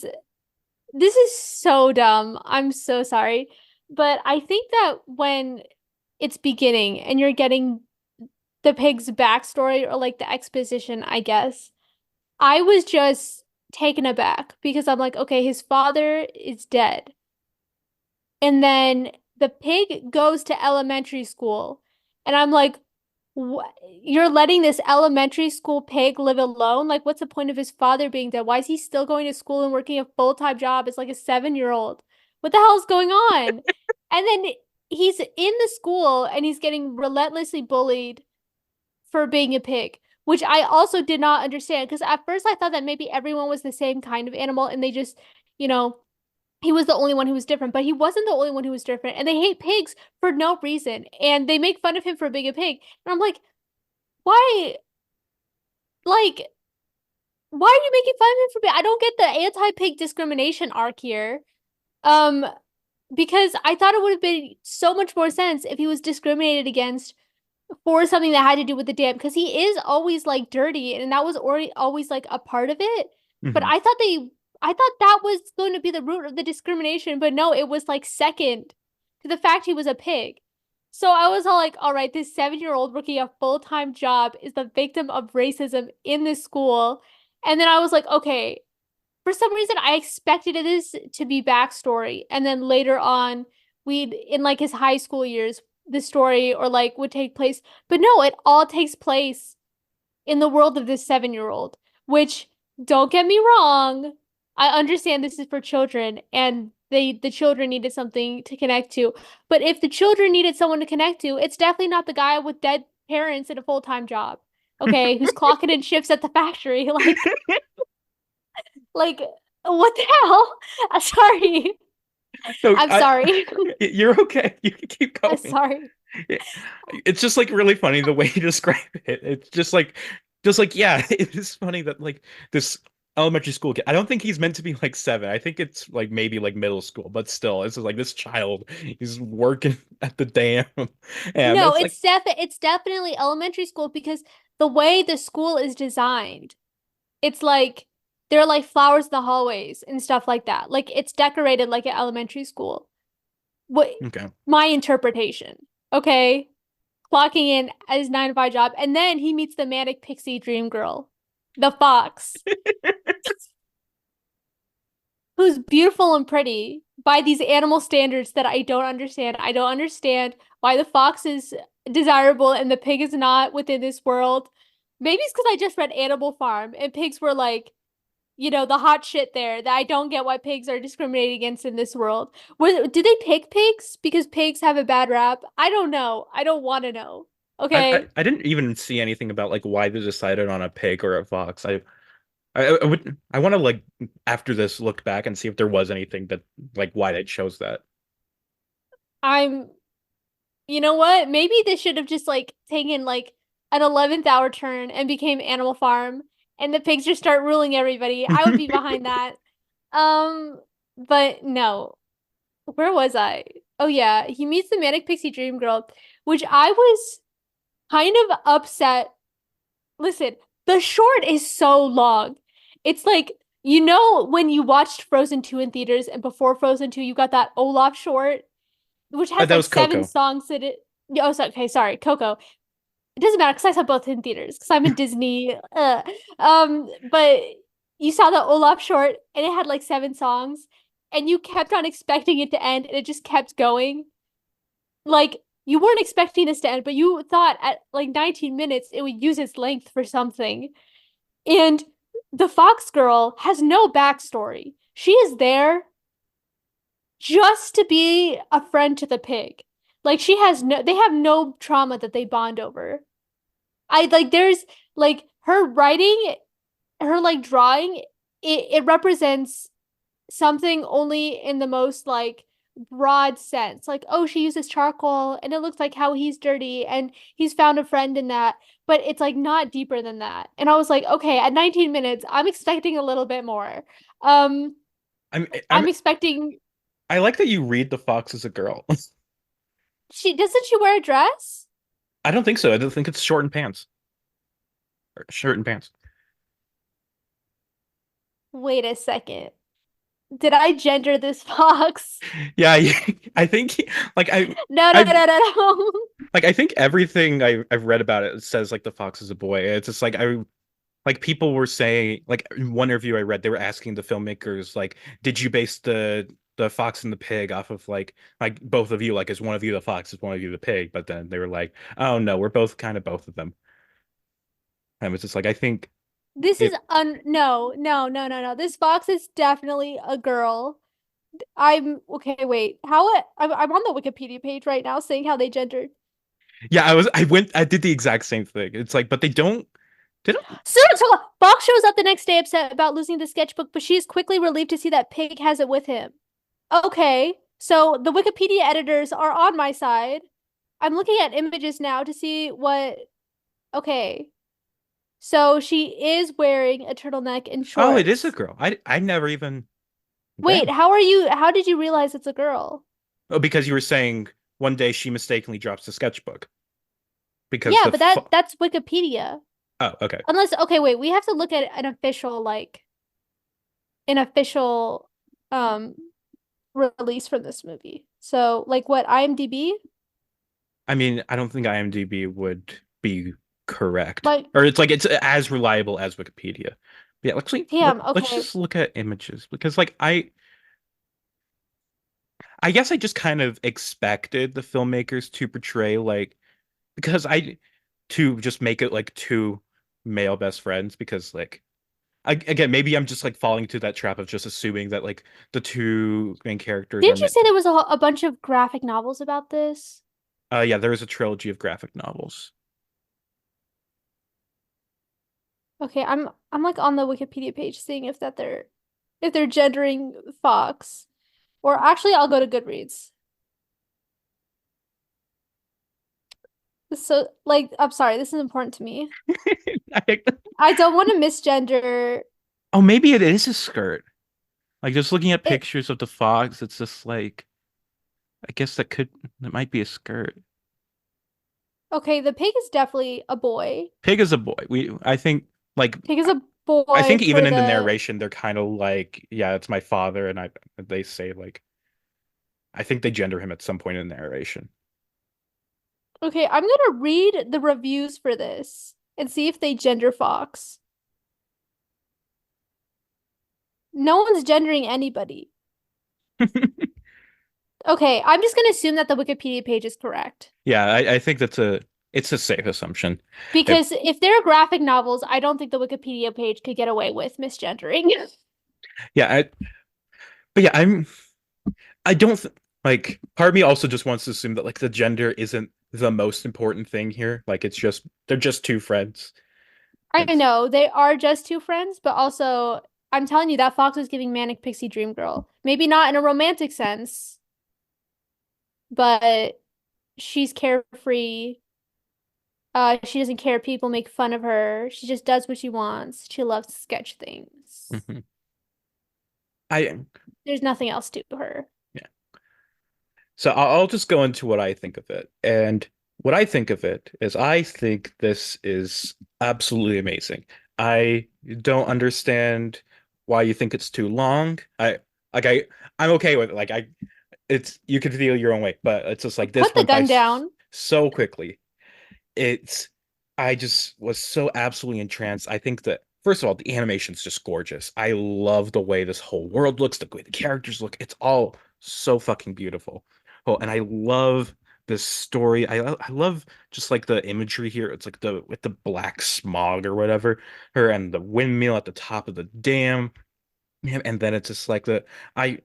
this is so dumb. I'm so sorry. But I think that when it's beginning and you're getting the pig's backstory or like the exposition, I guess, I was just taken aback because I'm like, okay, his father is dead. And then the pig goes to elementary school. And I'm like, what? You're letting this elementary school pig live alone? Like, what's the point of his father being dead? Why is he still going to school and working a full-time job as like a 7-year-old? What the hell is going on? And then he's in the school and he's getting relentlessly bullied for being a pig, which I also did not understand because at first I thought that maybe everyone was the same kind of animal and they just, you know, he was the only one who was different, but he wasn't the only one who was different. And they hate pigs for no reason. And they make fun of him for being a pig. And I'm like, why? Like, why are you making fun of him for being? I don't get the anti-pig discrimination arc here. Um, because I thought it would have been so much more sense if he was discriminated against for something that had to do with the dam, because he is always like dirty, and that was already always like a part of it. But Mhm. I thought that was going to be the root of the discrimination, but no, it was like second to the fact he was a pig. So I was all like, all right, this 7-year-old working a full-time job is the victim of racism in this school. And then I was like, okay, for some reason I expected this to be backstory. And then later on, we'd in like his high school years, the story or like would take place. But no, it all takes place in the world of this 7-year-old, which don't get me wrong, I understand this is for children and the children needed something to connect to. But if the children needed someone to connect to, it's definitely not the guy with dead parents and a full-time job. Okay, who's clocking in shifts at the factory. Like what the hell? I'm sorry. No, I'm sorry. you're okay. You can keep I'm going. sorry. It- It's just like really funny the way you describe it. It's just like yeah, it is funny that like this elementary school kid. I don't think he's meant to be like 7. I think it's like maybe like middle school, but still, it's just like this child. He's working at the dam, and No, it's like it's definitely elementary school because the way the school is designed, it's like there are like flowers in the hallways and stuff like that. Like it's decorated like an elementary school. What okay. my interpretation. Okay. Clocking in at his 9 to 5 job, and then he meets the manic pixie dream girl, the fox, who's beautiful and pretty by these animal standards that I don't understand. I don't understand why the fox is desirable and the pig is not within this world. Maybe it's because I just read Animal Farm and pigs were like, the hot shit there that I don't get why pigs are discriminated against in this world. Did they pick pigs because pigs have a bad rap? I don't know. I don't want to know. Okay. I didn't even see anything about like why they decided on a pig or a fox. I want to like after this look back and see if there was anything that like why they chose that. I'm, you know what? Maybe they should have just like taken like an 11th hour turn and became Animal Farm and the pigs just start ruling everybody. I would be behind that. But no. Where was I? Oh yeah, he meets the Manic Pixie Dream Girl, which I was kind of upset. Listen, the short is so long. It's like, when you watched Frozen 2 in theaters and before Frozen 2 you got that Olaf short, which has That like was 7 Coco. songs in it. Oh, okay, sorry, Coco. It doesn't matter because I saw both in theaters because I'm a Disney. But you saw the Olaf short and it had like 7 songs, and you kept on expecting it to end, and it just kept going. Like you weren't expecting this to end, but you thought at like 19 minutes it would use its length for something. And the Fox girl has no backstory. She is there just to be a friend to the pig. Like they have no trauma that they bond over. I like there's like her writing, her like drawing, it represents something only in the most like broad sense. Like, oh, she uses charcoal and it looks like how he's dirty and he's found a friend in that, but it's like not deeper than that. And I was like, okay, at 19 minutes, I'm expecting a little bit more. Um, I'm I'm expecting I like that you read the fox as a girl. she doesn't she wear a dress? I don't think so. I don't think it's short and pants or shirt and pants. Wait a second. Did I gender this fox? Yeah, I think like No, no, I no, no, no. like I think everything I've read about it says like the fox is a boy. It's just like I like people were saying like in one review I read they were asking the filmmakers like did you base the fox and the pig off of like both of you like is one of you the fox is one of you the pig, but then they were like oh no we're both kind of both of them. And it's just like I think This is it no, no, no, no, no. This fox is definitely a girl. I'm okay, wait. I'm on the Wikipedia page right now saying how they gendered. yeah I did the exact same thing. It's like but they don't So Fox shows up the next day upset about losing the sketchbook, but she is quickly relieved to see that Pig has it with him. Okay, so the Wikipedia editors are on my side. I'm looking at images now to see what. Okay, so she is wearing a turtleneck and oh it is a shorts. girl. I never even Wait, damn. how did you realize it's a girl? Oh, because you were saying one day she mistakenly drops the sketchbook because Yeah, the but fo that's Wikipedia. oh okay. Unless, okay, wait, we have to look at an official um release from this movie. So, like what IMDb? I mean, I don't think IMDb would be correct, Like, or it's like it's as reliable as Wikipedia. Yeah, actually, damn, let's okay. just look at images because, like, I guess I just kind of expected the filmmakers to portray like because I to just make it like two male best friends because like again maybe I'm just like falling to that trap of just assuming that like the two main characters are Didn't you meant. say there was a bunch of graphic novels about this? Yeah, there is a trilogy of graphic novels. Okay, I'm like on the Wikipedia page seeing if they're gendering Fox. Or actually I'll go to Goodreads. So like I'm sorry, this is important to me. I- I don't want to misgender oh, maybe it is a skirt. Like just looking at it. pictures of the fox, it's just like I guess that might be a skirt. Okay, the pig is definitely a boy. Pig is a boy. I think like Pig is a I boy think even for in the the. narration they're kind of like, yeah, it's my father, and I they say like I think they gender him at some point in the narration. Okay, I'm gonna read the reviews for this and see if they gender Fox. No one's gendering anybody. Okay, I'm just gonna assume that the Wikipedia page is correct. Yeah, I think it's a safe assumption. It, Because if they're graphic novels, I don't think the Wikipedia page could get away with misgendering. yeah, but yeah, I don't like part of me also just wants to assume that like the gender isn't the most important thing here. Like it's just they're just two friends. I It's know they are just two friends, but also I'm telling you that Fox was giving Manic Pixie Dream Girl. Maybe not in a romantic sense, but she's carefree. She doesn't care if people make fun of her. She just does what she wants. She loves to sketch things. mhm. I There's nothing else to her. yeah. So I'll just go into what I think of it. And what I think of it is I think this is absolutely amazing. I don't understand why you think it's too long. Like I'm okay with it. Like I it's you can feel your own way, but it's just like this Put the went by gun down. so quickly. It's I just was so absolutely entranced. I think that first of all, the animation's just gorgeous. I love the way this whole world looks, the way the characters look. It's all so fucking beautiful. Oh, and I love this story. I love just like the imagery here. It's like the with the black smog or whatever, her and the windmill at the top of the dam. And then it's just like I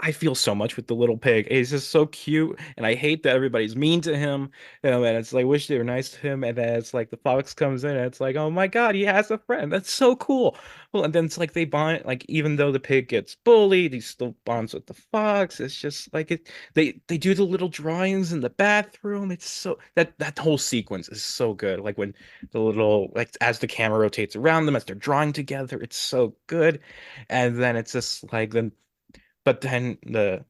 I feel so much with the little pig. He's just so cute, and I hate that everybody's mean to him. And it's like wish they were nice to him, and then it's like the fox comes in, and it's like, oh my God, he has a friend. That's so cool. Well, and then it's like they bond, like even though the pig gets bullied, he still bonds with the fox. It's just like it. They do the little drawings in the bathroom. It's so that whole sequence is so good. Like when the little like as the camera rotates around them as they're drawing together, it's so good. And then it's just like then but then the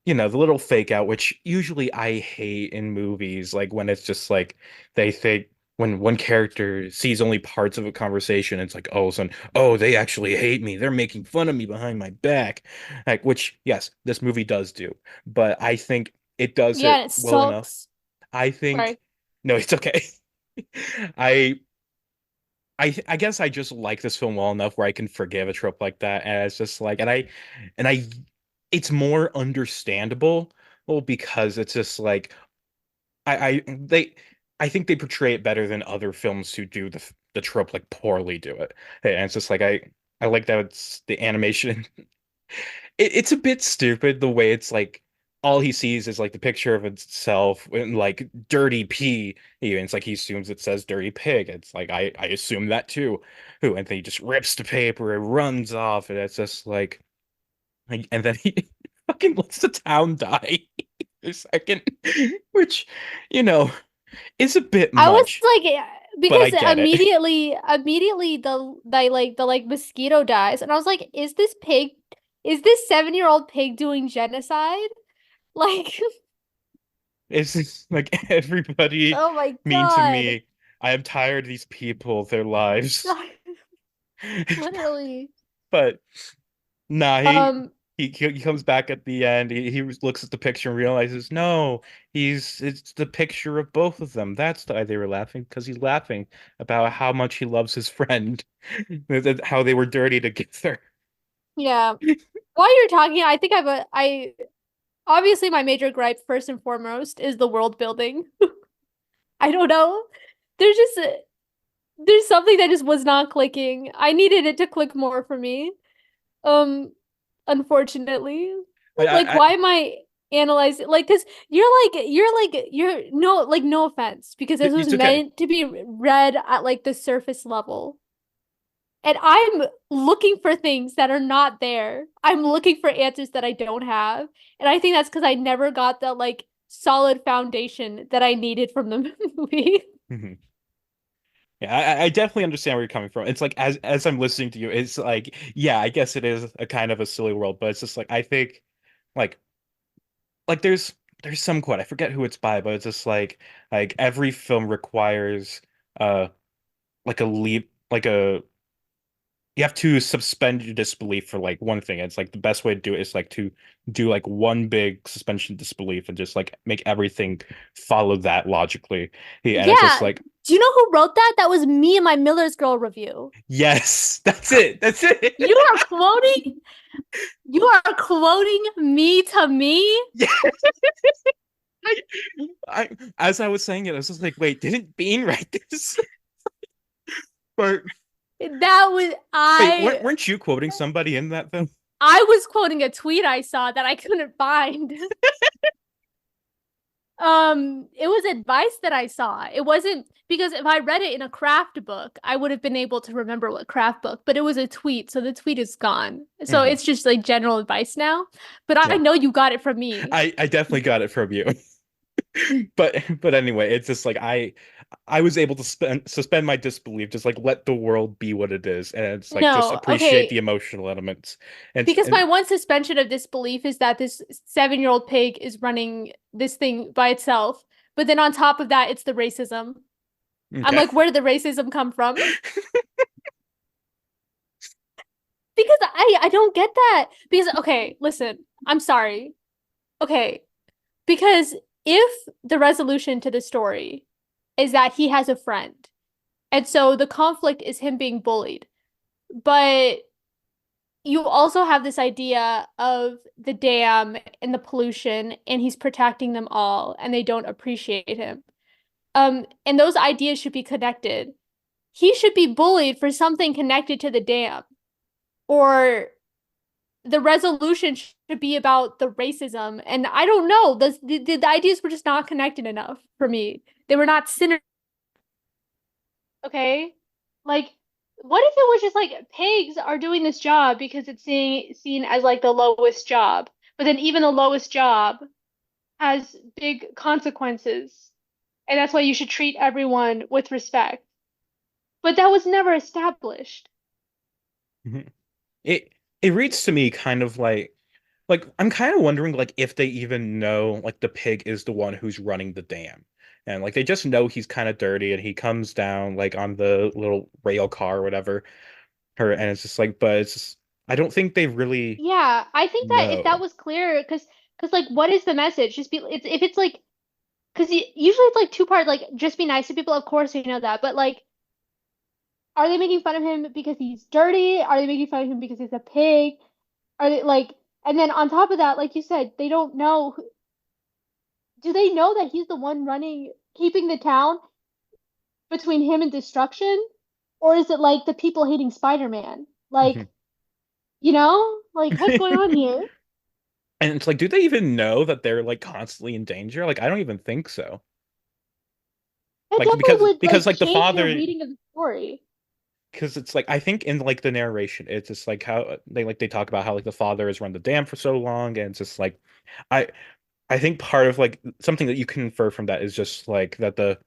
little fake out, which usually I hate in movies, like when it's just like they think when one character sees only parts of a conversation, it's like, oh, son, oh, they actually hate me. They're making fun of me behind my back. Like, which, yes, this movie does do, but I think it does Yeah, it and it well enough. sucks. I think, Sorry. no, it's okay. I I guess I just like this film well enough where I can forgive a trope like that, and it's just like, and I, it's more understandable, well, because it's just like I think they portray it better than other films who do the trope like poorly do it, and it's just like I like that it's the animation it's a bit stupid the way it's like all he sees is like the picture of itself and like dirty pee. Even it's like he assumes it says dirty pig. It's like I assume that too. Who and then he just rips the paper and runs off, and it's just and then he fucking lets the town die a second, which you know is a bit I was much, like, but I because get it. immediately the mosquito dies, and I was like, is this 7-year-old pig doing genocide? Like, It's just like everybody oh my mean to God. me. I am tired of these people, their lives. Literally. But nah, Um, he comes back at the end. He looks at the picture and realizes, no, it's the picture of both of them. That's why they were laughing because he's laughing about how much he loves his friend, how they were dirty together. yeah. While you're talking, I think I obviously my major gripe first and foremost is the world building. I don't know. There's just there's something that just was not clicking. I needed it to click more for me. Um, unfortunately. Like, I why am I analyzing? Like, because you're no, like, no offense, because this was it's okay. meant to be read at like the surface level. And I'm looking for things that are not there. I'm looking for answers that I don't have. And I think that's because I never got the like solid foundation that I needed from the movie. Mhm. Yeah, I definitely understand where you're coming from. It's like as I'm listening to you, it's like, yeah, I guess it is a kind of a silly world, but it's just like I think like there's some quote, I forget who it's by, but it's just like every film requires uh like a leap like a you have to suspend your disbelief for like one thing. It's like the best way to do it is like to do like one big suspension of disbelief and just like make everything follow that logically. Yeah, and it's just Yeah. like, Do you know who wrote that? That was me in my Miller's Girl review. yes, that's it. That's it. You are quoting, you are quoting me to me? Yeah. I, I as I was saying it, I was just like, wait, didn't Bean write this? But That was wait, weren't you quoting somebody in that film? I was quoting a tweet I saw that I couldn't find. It was advice that I saw. It wasn't because if I read it in a craft book, I would have been able to remember what craft book, but it was a tweet, so the tweet is gone. So Mhm. it's just like general advice now. But I Yeah, know you got it from me. I definitely got it from you. But anyway, it's just like I was able to suspend my disbelief, just like let the world be what it is, and it's like just No, appreciate the okay. emotional elements. And Because and my one suspension of disbelief is that this 7-year-old pig is running this thing by itself. But then on top of that, it's the racism. I'm okay. like, where did the racism come from? Because I don't get that. Because okay, listen, I'm sorry. Okay, because if the resolution to the story is that he has a friend, and so the conflict is him being bullied, but you also have this idea of the dam and the pollution, and he's protecting them all, and they don't appreciate him. And those ideas should be connected. He should be bullied for something connected to the dam, or the resolution should be about the racism. And I don't know, the ideas were just not connected enough for me. They were not synergy. Okay? Like, what if it was just like pigs are doing this job because it's seen as like the lowest job, but then even the lowest job has big consequences, and that's why you should treat everyone with respect. But that was never established. Mhm. It reads to me kind of like I'm kind of wondering like if they even know like the pig is the one who's running the dam. And like they just know he's kind of dirty and he comes down like on the little rail car or whatever. And it's just like, but it's just I don't think they really Yeah, I think that if that know. was clear, because like, what is the message? Just be it's if it's like, because usually it's like two part, like just be nice to people. Of course, we know that, but like, are they making fun of him because he's dirty? Are they making fun of him because he's a pig? Are they like, and then on top of that, like you said, they don't know. Do they know that he's the one running, keeping the town between him and destruction? Or is it like the people hating Spider-Man? Like, like what's going on here? And it's like, do they even know that they're like constantly in danger? Like, I don't even think so. That Like definitely would because like like the change your father reading of the story. because it's like I think in like the narration, it's just like how they talk about how like the father has run the dam for so long, and it's just like I I think part of like something that you can infer from that is just like that the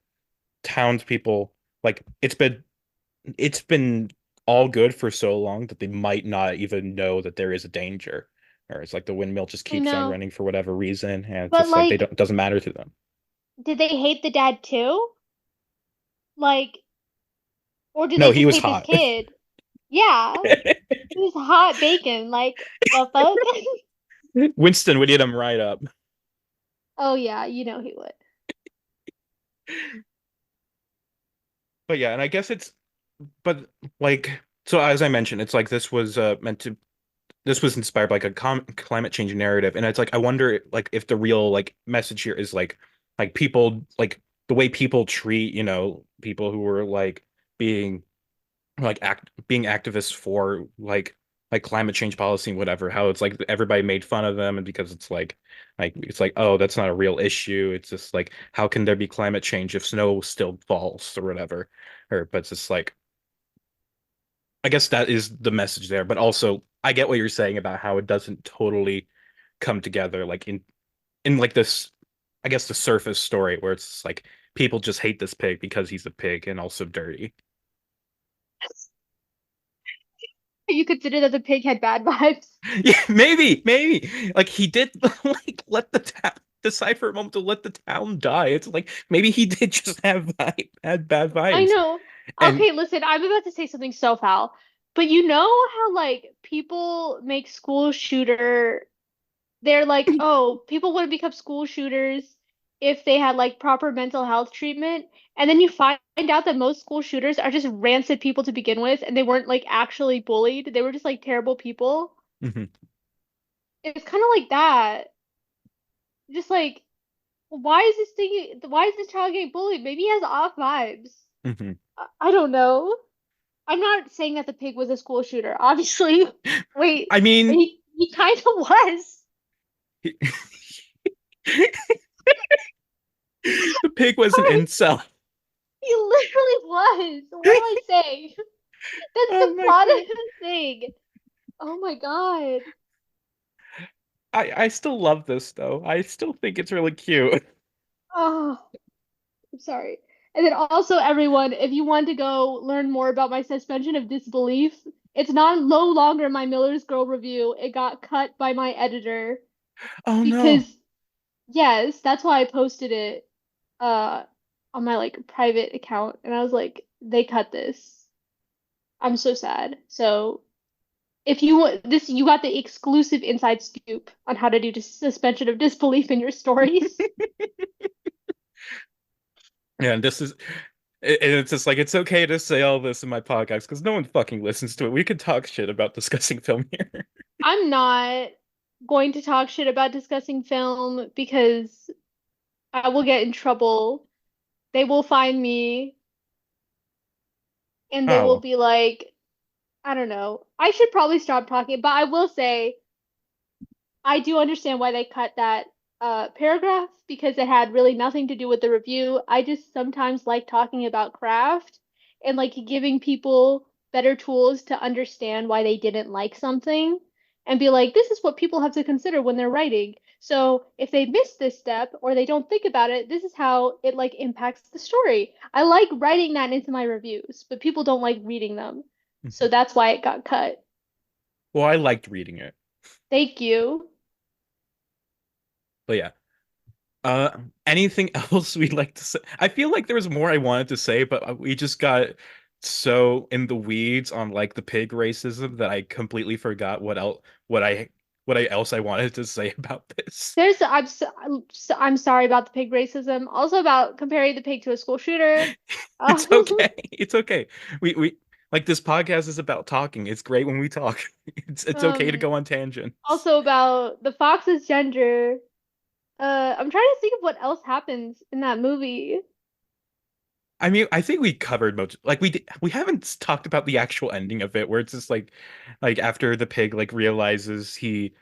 townspeople like it's been all good for so long that they might not even know that there is a danger. Or it's like the windmill just I keeps on know. running for whatever reason, and it's But just like they don't like, it doesn't matter to them. did they hate the dad too? Like, or do No, they he just was hate this hot. kid? Yeah, he's hot bacon. Like, the fuck? Winston would eat him right up. Oh yeah, you know he would. But yeah, and I guess but like so as I mentioned, it's like this was inspired by like a climate change narrative, and it's like I wonder like if the real like message here is like people like the way people treat people who are like being being activists for like climate change policy and whatever, how it's like everybody made fun of them, and because it's like it's like, oh, that's not a real issue. It's just like, how can there be climate change if snow still falls or whatever? Or but it's just like I guess that is the message there, but also I get what you're saying about how it doesn't totally come together like in like this I guess the surface story where it's like people just hate this pig because he's a pig and also dirty. You consider that the pig had bad vibes? Yeah, maybe. Like he did like let the town decide for a moment to let the town die. It's like maybe he did just had bad I vibes. know. And Okay, listen, I'm about to say something so foul, but you know how like people make school shooter, they're like, oh, people wouldn't become school shooters if they had like proper mental health treatment. And then you find out that most school shooters are just rancid people to begin with, and they weren't like actually bullied. They were just like terrible people. Mhm, It's kind of like that. Just like, why is this child getting bullied? Maybe he has off vibes. mhm. I don't know. I'm not saying that the pig was a school shooter, obviously. Wait, I but mean he kind of was. the pig was an Sorry, incel. he literally was. What am I saying? That's Oh the my plot of God. the thing. Oh my God. I still love this though. I still think it's really cute. Oh, I'm sorry. And then also, everyone, if you want to go learn more about my suspension of disbelief, it's no longer my Miller's Girl review. It got cut by my editor Oh no. because, yes, that's why I posted it uh on my like private account, and I was like, they cut this. I'm so sad. So if you want this, you got the exclusive inside scoop on how to do suspension of disbelief in your stories. Yeah, and it's just like it's okay to say all this in my podcast because no one fucking listens to it. We could talk shit about discussing film here. I'm not going to talk shit about discussing film because I will get in trouble. They will find me and they will Oh, be like, I don't know. I should probably stop talking, but I will say I do understand why they cut that paragraph because it had really nothing to do with the review. I just sometimes like talking about craft and like giving people better tools to understand why they didn't like something and be like, this is what people have to consider when they're writing. So if they miss this step or they don't think about it, this is how it like impacts the story. I like writing that into my reviews, but people don't like reading them. So that's why it got cut. Well, I liked reading it. Thank you. But yeah. Anything else we'd like to say? I feel like there was more I wanted to say, but we just got so in the weeds on like the pig racism that I completely forgot what else I wanted to say about this. I'm sorry about the pig racism. Also about comparing the pig to a school shooter. It's Um, okay. It's okay. We like this podcast is about talking. It's great when we talk. It's okay to um, go on tangents. also about the fox's gender. I'm trying to think of what else happens in that movie. I mean, I think we covered most like we haven't talked about the actual ending of it where it's just like after the pig like realizes he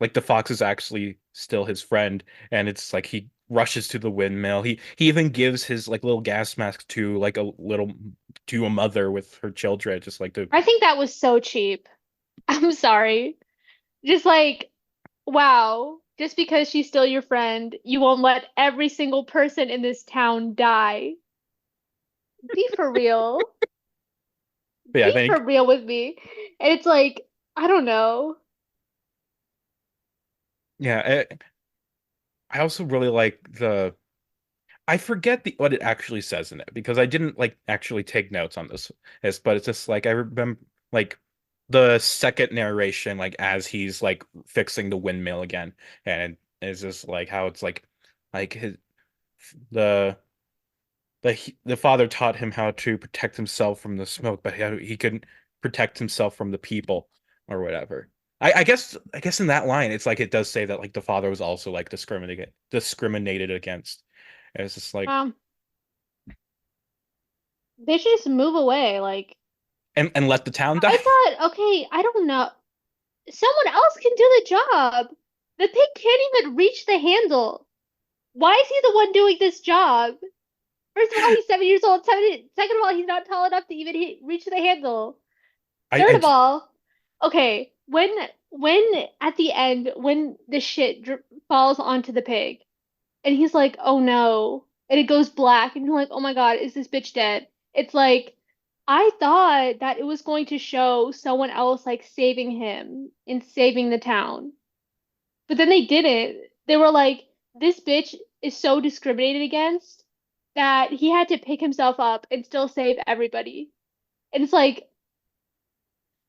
like the fox is actually still his friend and it's like he rushes to the windmill. He even gives his like little gas mask to like a mother with her children just like to I think that was so cheap. I'm sorry. Just like, wow, just because she's still your friend, you won't let every single person in this town die. Be for real. but yeah, I Be for think real with me. And it's like, I don't know. yeah, I also really like the I forget what it actually says in it because I didn't like actually take notes on this, but it's just like I remember like the second narration, like as he's like fixing the windmill again, and it's just like how it's like his the the father taught him how to protect himself from the smoke, but he couldn't protect himself from the people or whatever. I guess in that line, it's like it does say that like the father was also like discriminated against. And it's just like Um, they should just move away. Like, and let the town die. I thought, okay, I don't know. Someone else can do the job. The pig can't even reach the handle. Why is he the one doing this job? First of all, he's 7 years old. Second of all, he's not tall enough to even reach the handle. Third I of all, okay, when at the end when the shit falls onto the pig and he's like, "Oh no," and it goes black, and you're like, "Oh my God, is this bitch dead?" It's like I thought that it was going to show someone else like saving him and saving the town, but then they didn't. They were like, "This bitch is so discriminated against that he had to pick himself up and still save everybody." And it's like,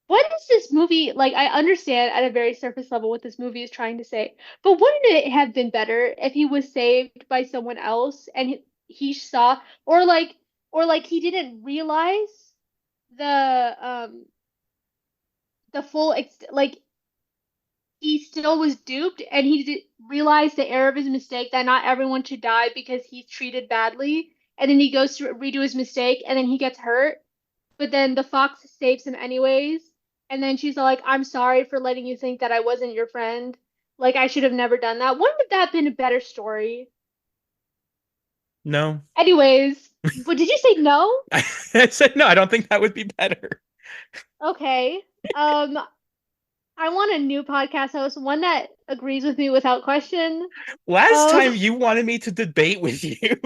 what is this movie like? I understand at a very surface level what this movie is trying to say, but wouldn't it have been better if he was saved by someone else and he saw, or like he didn't realize the full like he still was duped and he did realize the error of his mistake that not everyone should die because he's treated badly, and then he goes to redo his mistake and then he gets hurt, but then the fox saves him anyways. And then she's like, I'm sorry for letting you think that I wasn't your friend. Like, I should have never done that. Wouldn't that have been a better story? no. Anyways, but did you say no? I said no, I don't think that would be better. Okay. I want a new podcast host, one that agrees with me without question. Last Um, time you wanted me to debate with you.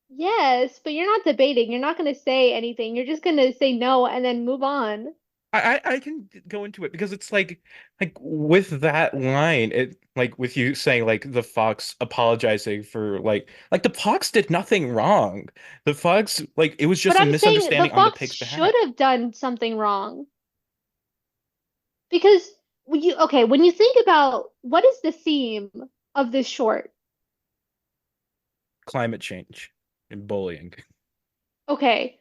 yes, but you're not debating. You're not going to say anything. You're just going to say no and then move on. I can go into it because it's like with that line, it like with you saying like the fox apologizing for like the fox did nothing wrong. The fox like it was But just a I'm saying the misunderstanding on the fox pig's should behalf. have done something wrong. Because when you think about what is the theme of this short, Climate change and bullying. okay,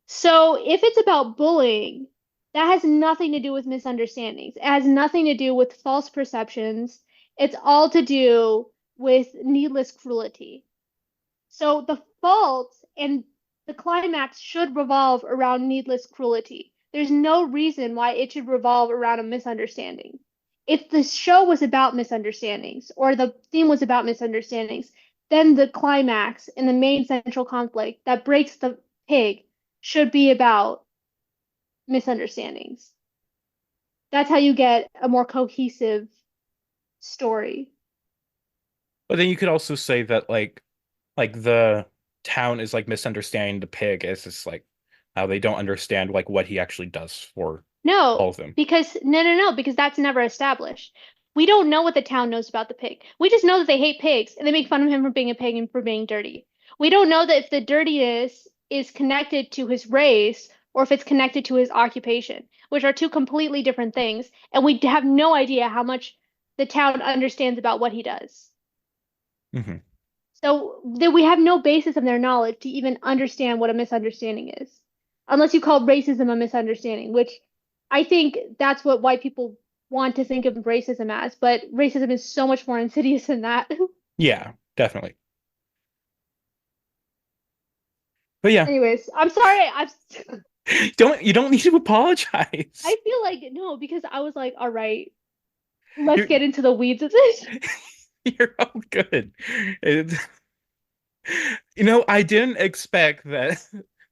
so if it's about bullying, that has nothing to do with misunderstandings. It has nothing to do with false perceptions. It's all to do with needless cruelty. So the fault and the climax should revolve around needless cruelty. There's no reason why it should revolve around a misunderstanding. if the show was about misunderstandings or the theme was about misunderstandings, then the climax and the main central conflict that breaks the pig should be about misunderstandings. That's how you get a more cohesive story. But then you could also say that like the town is like misunderstanding the pig. It's just like how they don't understand like what he actually does for all No, of them. because no, because that's never established. We don't know what the town knows about the pig. We just know that they hate pigs and they make fun of him for being a pig and for being dirty. We don't know that if the dirtiness is connected to his race or if it's connected to his occupation, which are two completely different things, and we have no idea how much the town understands about what he does. Hmm. So that we have no basis of their knowledge to even understand what a misunderstanding is, unless you call racism a misunderstanding, which I think that's what white people want to think of racism as, but racism is so much more insidious than that. Yeah, definitely. But yeah, Anyways, I'm sorry. don't you don't need to apologize. I feel like no, because I was like, all right, let's You're get into the weeds of this. you're all good. It, I didn't expect that.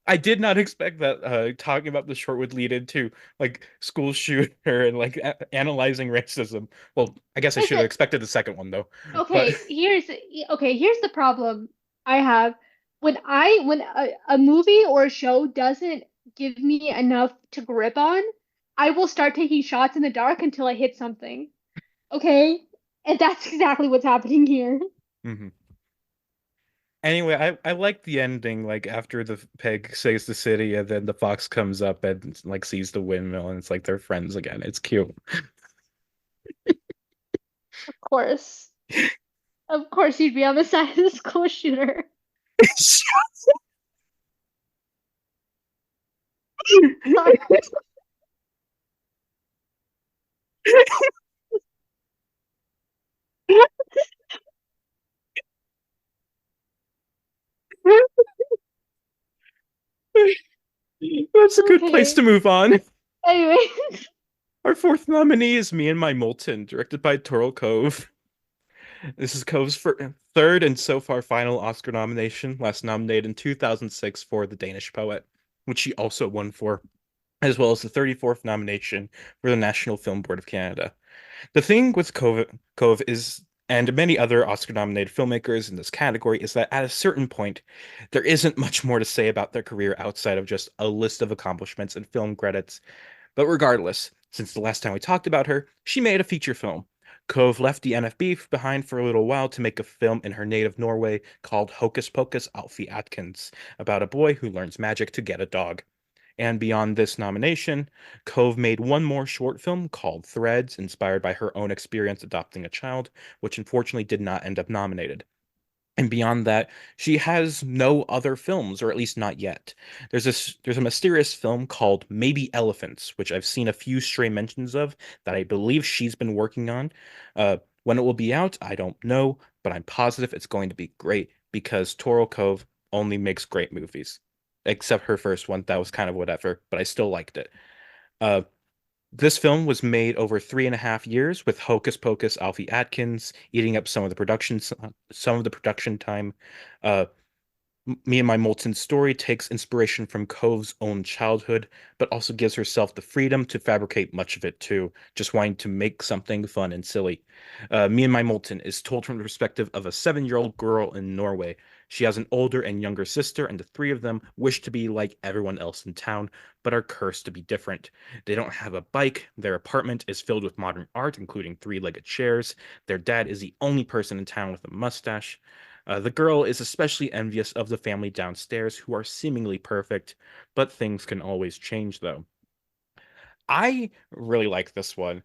I did not expect that talking about the short would lead into like school shooter and like analyzing racism. Well, I guess I should have Listen, expected the second one though. But here's the problem I have when a movie or a show doesn't give me enough to grip on, I will start taking shots in the dark until I hit something. Okay? And that's exactly what's happening here. mhm. Anyway, I like the ending, like after the pig saves the city and then the fox comes up and like sees the windmill and it's like they're friends again. It's cute. Of course. Of course you'd be on the side of the school shooter. Sorry. That's a good place to Okay. move on. Anyway, Our fourth nominee is Me and My Moulton, directed by Toril Cove. This is Cove's third and so far final Oscar nomination, last nominated in 2006 for The Danish Poet, which she also won for, as well as the 34th nomination for the National Film Board of Canada. The thing with Cove is, and many other Oscar-nominated filmmakers in this category, is that at a certain point, there isn't much more to say about their career outside of just a list of accomplishments and film credits. But regardless, since the last time we talked about her, she made a feature film. Cove left the NFB behind for a little while to make a film in her native Norway called Hocus Pocus Alfie Atkins, about a boy who learns magic to get a dog. And beyond this nomination, Cove made one more short film called Threads, inspired by her own experience adopting a child, which unfortunately did not end up nominated. And beyond that, she has no other films, or at least not yet. There's a mysterious film called Maybe Elephants, which I've seen a few stray mentions of that I believe she's been working on. When it will be out, I don't know, but I'm positive it's going to be great because Toro Cove only makes great movies. Except her first one, that was kind of whatever, but I still liked it. Uh, this film was made over 3.5 years, with Hocus Pocus Alfie Atkins eating up some of the production time. Uh, Me and My Molten story takes inspiration from Cove's own childhood, but also gives herself the freedom to fabricate much of it too, just wanting to make something fun and silly. Me and My Molten is told from the perspective of a 7-year-old girl in Norway. She has an older and younger sister, and the three of them wish to be like everyone else in town, but are cursed to be different. They don't have a bike, their apartment is filled with modern art, including three-legged chairs. Their dad is the only person in town with a mustache. The girl is especially envious of the family downstairs, who are seemingly perfect, but things can always change, though. I really like this one.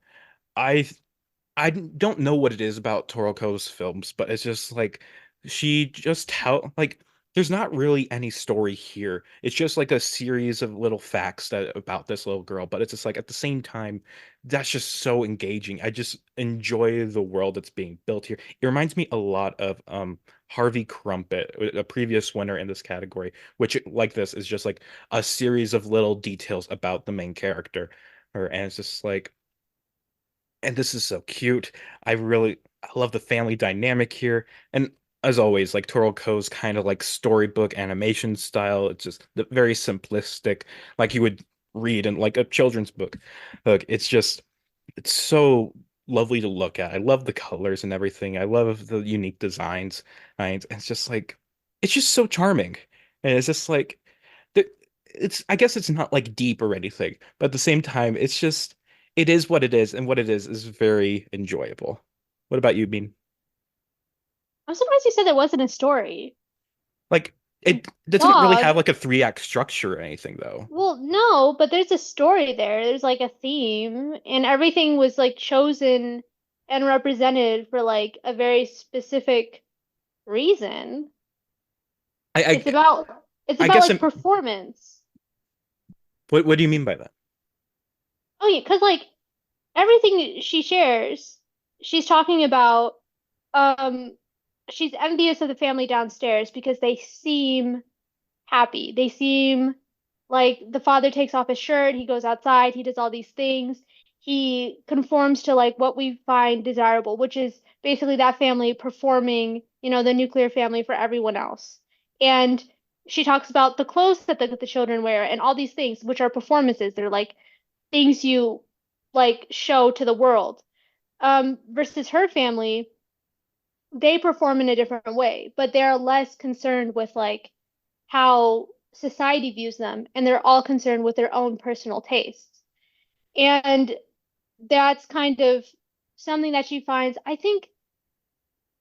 I don't know what it is about Toroko's films, but it's just like she just tell like there's not really any story here. It's just like a series of little facts that about this little girl, but it's just like at the same time, that's just so engaging. I just enjoy the world that's being built here. It reminds me a lot of Harvey Crumpet, a previous winner in this category, which like this is just like a series of little details about the main character. Or and it's just like and this is so cute. I love the family dynamic here. And as always, like Toro Ko's kind of like storybook animation style. It's just very simplistic, like you would read in like a children's book. Look, it's so lovely to look at. I love the colors and everything. I love the unique designs. And it's just like it's just so charming. And it's just like the- it's I guess it's not like deep or anything, but at the same time, it's just it is what it is, and what it is very enjoyable. What about you, Bean? I'm surprised you said there wasn't a story. Like The it doesn't really dog, have like a three-act structure or anything though. well, no, but there's a story there. There's like a theme, and everything was like chosen and represented for like a very specific reason. I I, It's about it's I about guess like performance. what do you mean by that? Oh yeah, because like everything she shares, she's talking about um she's envious of the family downstairs because they seem happy. They seem like the father takes off his shirt, he goes outside, he does all these things. He conforms to like what we find desirable, which is basically that family performing, the nuclear family for everyone else. And she talks about the clothes that the children wear and all these things, which are performances. They're like things you like show to the world. Versus her family, they perform in a different way, but they're less concerned with like how society views them, and they're all concerned with their own personal tastes. And that's kind of something that she finds, I think,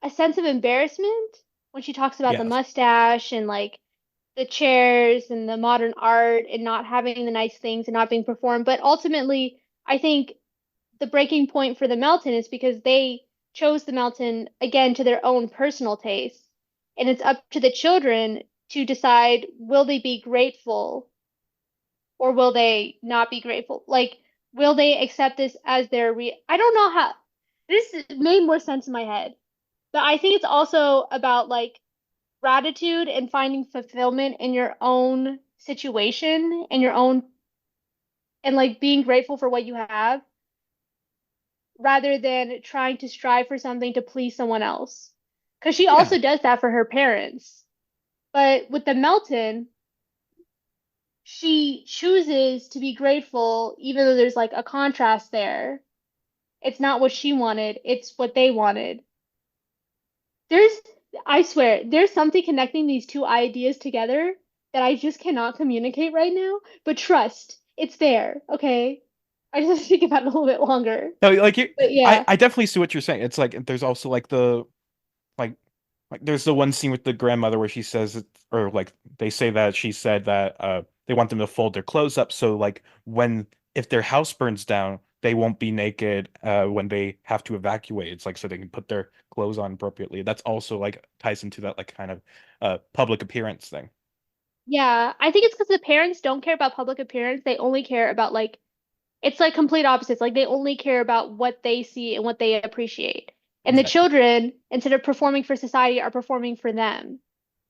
a sense of embarrassment when she talks about the Yes. mustache and like the chairs and the modern art and not having the nice things and not being performed. But ultimately, I think the breaking point for the Moulton is because they chose the Moulton again to their own personal taste. And it's up to the children to decide, will they be grateful or will they not be grateful? Like, will they accept this as their I don't know how this made more sense in my head. But I think it's also about like gratitude and finding fulfillment in your own situation and your own and like being grateful for what you have rather than trying to strive for something to please someone else. Because she Yeah. also does that for her parents. But with the Melton, she chooses to be grateful, even though there's like a contrast there. It's not what she wanted, it's what they wanted. There's, I swear, there's something connecting these two ideas together that I just cannot communicate right now. But trust, it's there, okay? I just have to think about it a little bit longer. No, like But yeah. I definitely see what you're saying. It's like there's also like like like there's the one scene with the grandmother where she says or like they say that she said that they want them to fold their clothes up so like when if their house burns down they won't be naked when they have to evacuate. It's like so they can put their clothes on appropriately. That's also like ties into that like kind of public appearance thing. Yeah, I think it's because the parents don't care about public appearance. They only care about like it's like complete opposites. Like they only care about what they see and what they appreciate. And the Exactly. children, instead of performing for society, are performing for them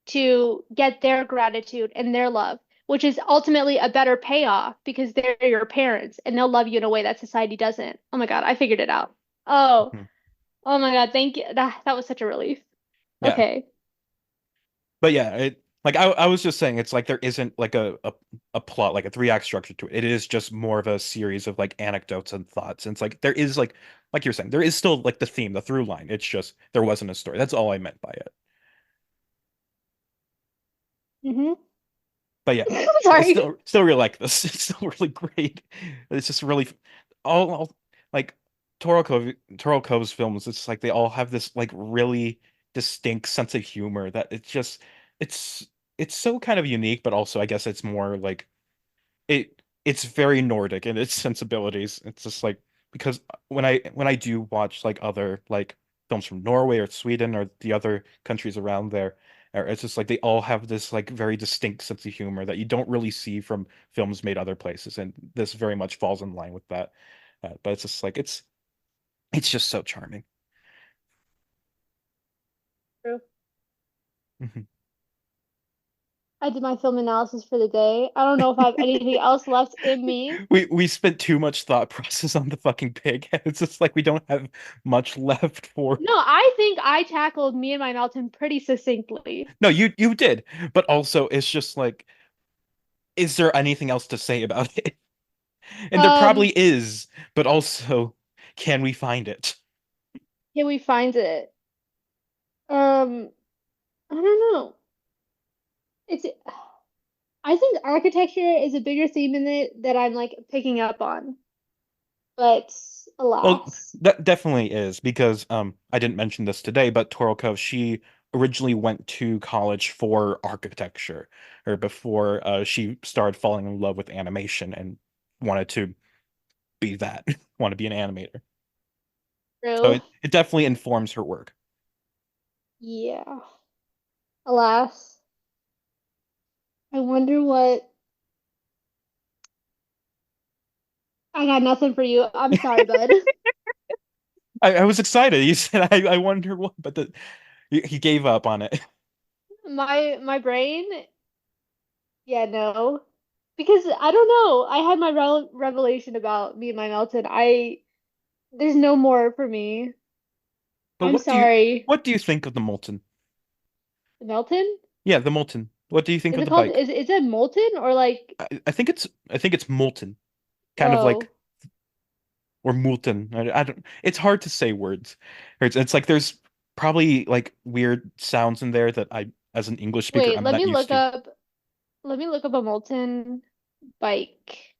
to get their gratitude and their love, which is ultimately a better payoff because they're your parents and they'll love you in a way that society doesn't. Oh my God, I figured it out. Oh, Mhm. oh my God, thank you. That was such a relief. Yeah. Okay. But yeah, it like I was just saying it's like there isn't like a plot, like a three-act structure to it. It is just more of a series of like anecdotes and thoughts. And it's there is like you're saying, there is still like the theme, the through line. It's just there wasn't a story. That's all I meant by it. Mm-hmm. But yeah, it's Sorry. still really like this. It's still really great. It's just really all like Toro Ko's films. It's like they all have this like really distinct sense of humor that it's it's so kind of unique, but also I guess it's more like it's very Nordic in its sensibilities. It's just like because when I do watch like other like films from Norway or Sweden or the other countries around there, it's just like they all have this like very distinct sense of humor that you don't really see from films made other places, and this very much falls in line with that. But it's just like it's just so charming. True. Mhm. I did my film analysis for the day. I don't know if I have anything else left in me. We spent too much thought process on the fucking pig. It's just like we don't have much left for. No, I think I tackled me and my Moulton pretty succinctly. No, you did, but also it's just like, is there anything else to say about it? And there Um, probably is, but also, can we find it? can we find it? Um, I don't know. It's I think architecture is a bigger theme in it that I'm like picking up on. But Well, alas. that definitely is because I didn't mention this today, but Torokov, she originally went to college for architecture or before she started falling in love with animation and wanted to be that, want to be an animator. So True. it definitely informs her work. Yeah. Alas. I wonder what I got nothing for you. I'm sorry, bud. I was excited. You said I wonder what, but he gave up on it. My brain, yeah, no. Because I don't know. I had my revelation about me and my Melton. I there's no more for me. But I'm sorry. what do you think of the Moulton? Melton? Yeah, the Moulton. What do you think Is of it the called bike? is it Molten or like I think it's Moulton, kind of like oh or Moulton. I don't. It's hard to say words. It's like there's probably like weird sounds in there that I, as an English speaker, wait, I'm not used to. let me look up a Molten bike.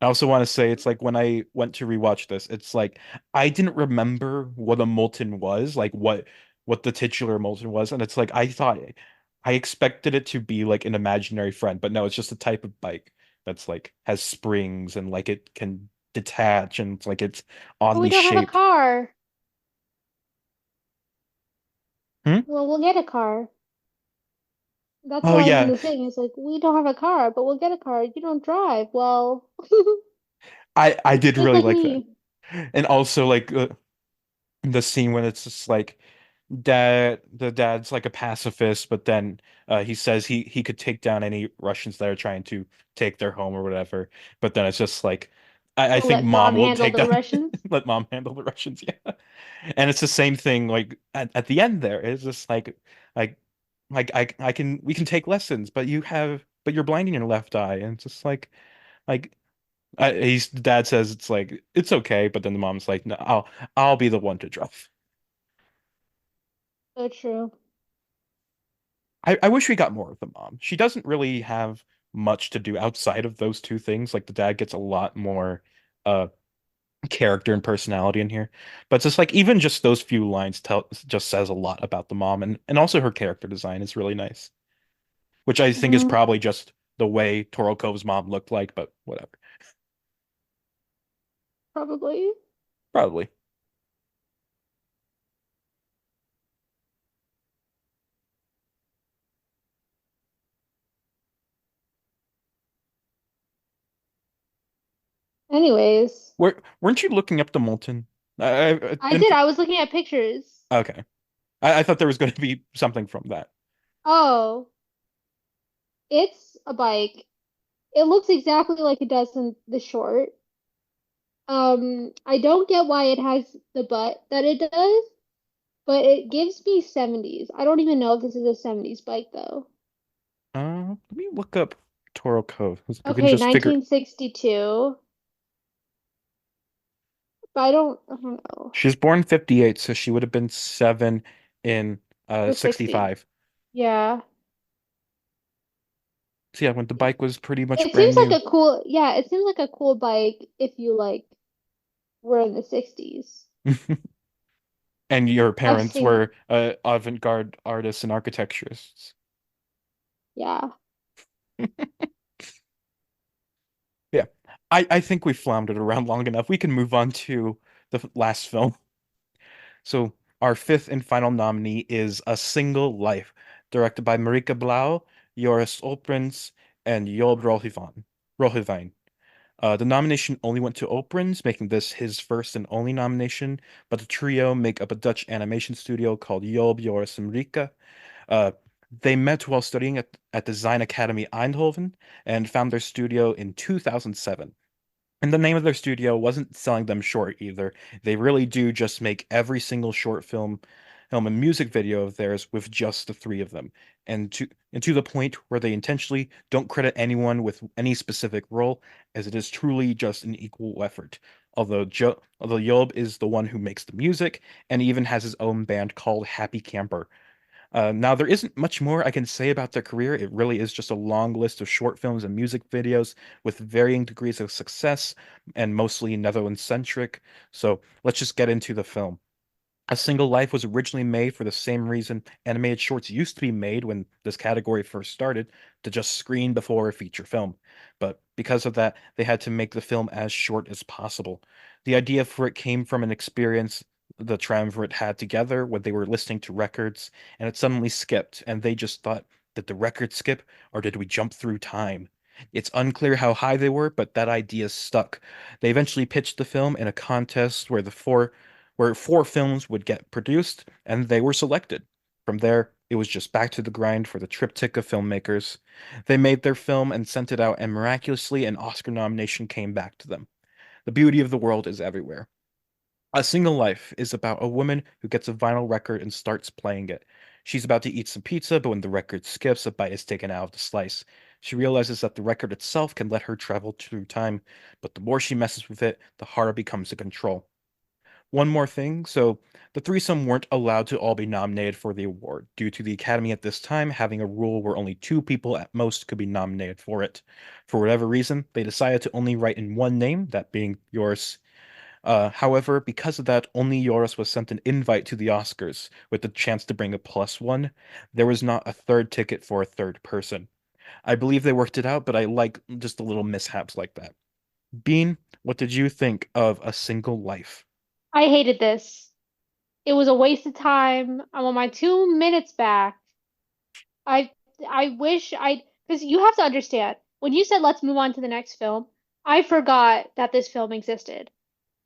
I also want to say it's like when I went to rewatch this, it's like I didn't remember what a Moulton was, like what the titular Moulton was, and it's like I expected it to be like an imaginary friend, but no, it's just a type of bike that's like has springs and like it can detach and it's like it's But we oddly don't have a shaped. car. Hmm? Well, we'll get a car. That's Oh what I was yeah, gonna say. It's like we don't have a car, but we'll get a car. You don't drive. Well, I did just really like like that. me. And also like the scene when it's just like the dad's like a pacifist, but then he says he could take down any Russians that are trying to take their home or whatever. But then it's just like I think Let mom mom will handle take the down Russians. let mom handle the Russians, yeah. And it's the same thing like at the end there. It's just like I can we can take lessons, but you're blind in your left eye. And it's just like the dad says it's like it's okay, but then the mom's like, no, I'll be the one to drive. So true. I wish we got more of the mom. She doesn't really have much to do outside of those two things. Like the dad gets a lot more uh character and personality in here. But it's just like even just those few lines tell just says a lot about the mom and also her character design is really nice. Which I think is Hmm. probably just the way Torokov's mom looked like, but whatever. Probably. Probably. Anyways, Weren't you looking up the Moulton? I I didn't. did. I was looking at pictures. Okay. I thought there was going to be something from that. Oh, it's a bike. It looks exactly like it does in the short. I don't get why it has the butt that it does, but it gives me 70s. I don't even know if this is a 70s bike though. Let me look up Toro Cove. We can Okay, just figure. 1962, but I don't know. She was born 58, so she would have been 7 in The 60s. 65. Yeah. So yeah, when the bike was pretty much It brand seems like new. a cool, yeah, it seems like a cool bike if you like were in the 60s. And your I've parents seen, were avant-garde artists and architecturists. yeah. Yeah. I think we floundered around long enough. We can move on to the last film. So our fifth and final nominee is A Single Life, directed by Marika Blau, Joris Olprins, and Job Rohivine. The nomination only went to Olprins, making this his first and only nomination, but the trio make up a Dutch animation studio called Job, Joris, and Marika. Uh, They met while studying at Design Academy Eindhoven and found their studio in 2007. And the name of their studio wasn't selling them short either. They really do just make every single short film and music video of theirs with just the three of them. And to the point where they intentionally don't credit anyone with any specific role, as it is truly just an equal effort. Although Job is the one who makes the music and even has his own band called Happy Camper. Now, there isn't much more I can say about their career. It really is just a long list of short films and music videos with varying degrees of success and mostly Netherlands-centric. So let's just get into the film. A Single Life was originally made for the same reason animated shorts used to be made when this category first started, to just screen before a feature film. But because of that, they had to make the film as short as possible. The idea for it came from an experience the triumvirate had together when they were listening to records, and it suddenly skipped, and they just thought, did the record skip, or did we jump through time? It's unclear how high they were, but that idea stuck. They eventually pitched the film in a contest where four films would get produced, and they were selected. From there, it was just back to the grind for the triptych of filmmakers. They made their film and sent it out, and miraculously, an Oscar nomination came back to them. The beauty of the world is everywhere. A Single Life is about a woman who gets a vinyl record and starts playing it. She's about to eat some pizza, but when the record skips, a bite is taken out of the slice. She realizes that the record itself can let her travel through time, but the more she messes with it, the harder it becomes to control. One more thing, so the threesome weren't allowed to all be nominated for the award, due to the Academy at this time having a rule where only two people at most could be nominated for it. For whatever reason, they decided to only write in one name, that being yours. However, because of that, only Joris was sent an invite to the Oscars with the chance to bring a plus one. There was not a third ticket for a third person. I believe they worked it out, but I like just the little mishaps like that. Bean, what did you think of A Single Life? I hated this. It was a waste of time. I'm on my 2 minutes back. I I wish I because you have to understand when you said let's move on to the next film, I forgot that this film existed.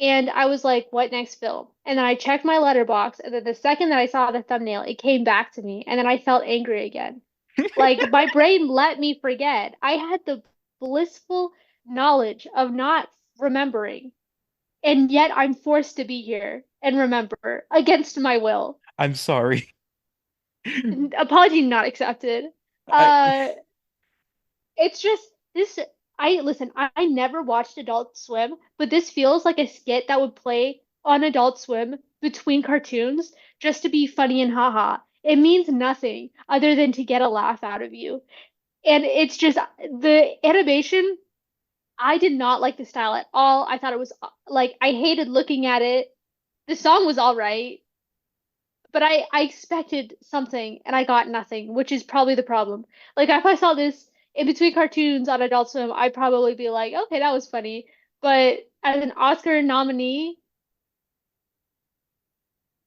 And I was like, what next film? And then I checked my letterbox, and then the second that I saw the thumbnail, it came back to me, and then I felt angry again. Like my brain let me forget. I had the blissful knowledge of not remembering, and yet I'm forced to be here and remember against my will. I'm sorry. Apology not accepted. I Uh, it's just this. I listen. I never watched Adult Swim, but this feels like a skit that would play on Adult Swim between cartoons just to be funny and haha. It means nothing other than to get a laugh out of you. And it's just the animation. I did not like the style at all. I thought it was like I hated looking at it. The song was all right, but I expected something and I got nothing, which is probably the problem. Like if I saw this in between cartoons on Adult Swim, I'd probably be like, okay, that was funny. But as an Oscar nominee,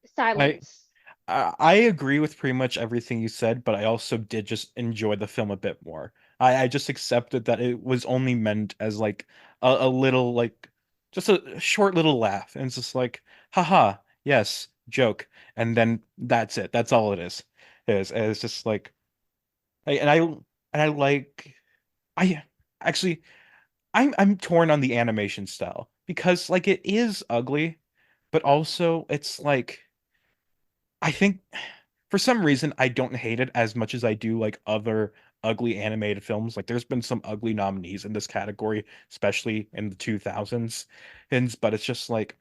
I silence. I agree with pretty much everything you said, but I also did just enjoy the film a bit more. I just accepted that it was only meant as like a little like just a short little laugh. And it's just like, haha, yes, joke. And then that's it. That's all it is. And it's just like and I like I actually I'm torn on the animation style because like it is ugly, but also it's like I think for some reason I don't hate it as much as I do like other ugly animated films. Like there's been some ugly nominees in this category, especially in the 2000s. And but it's just like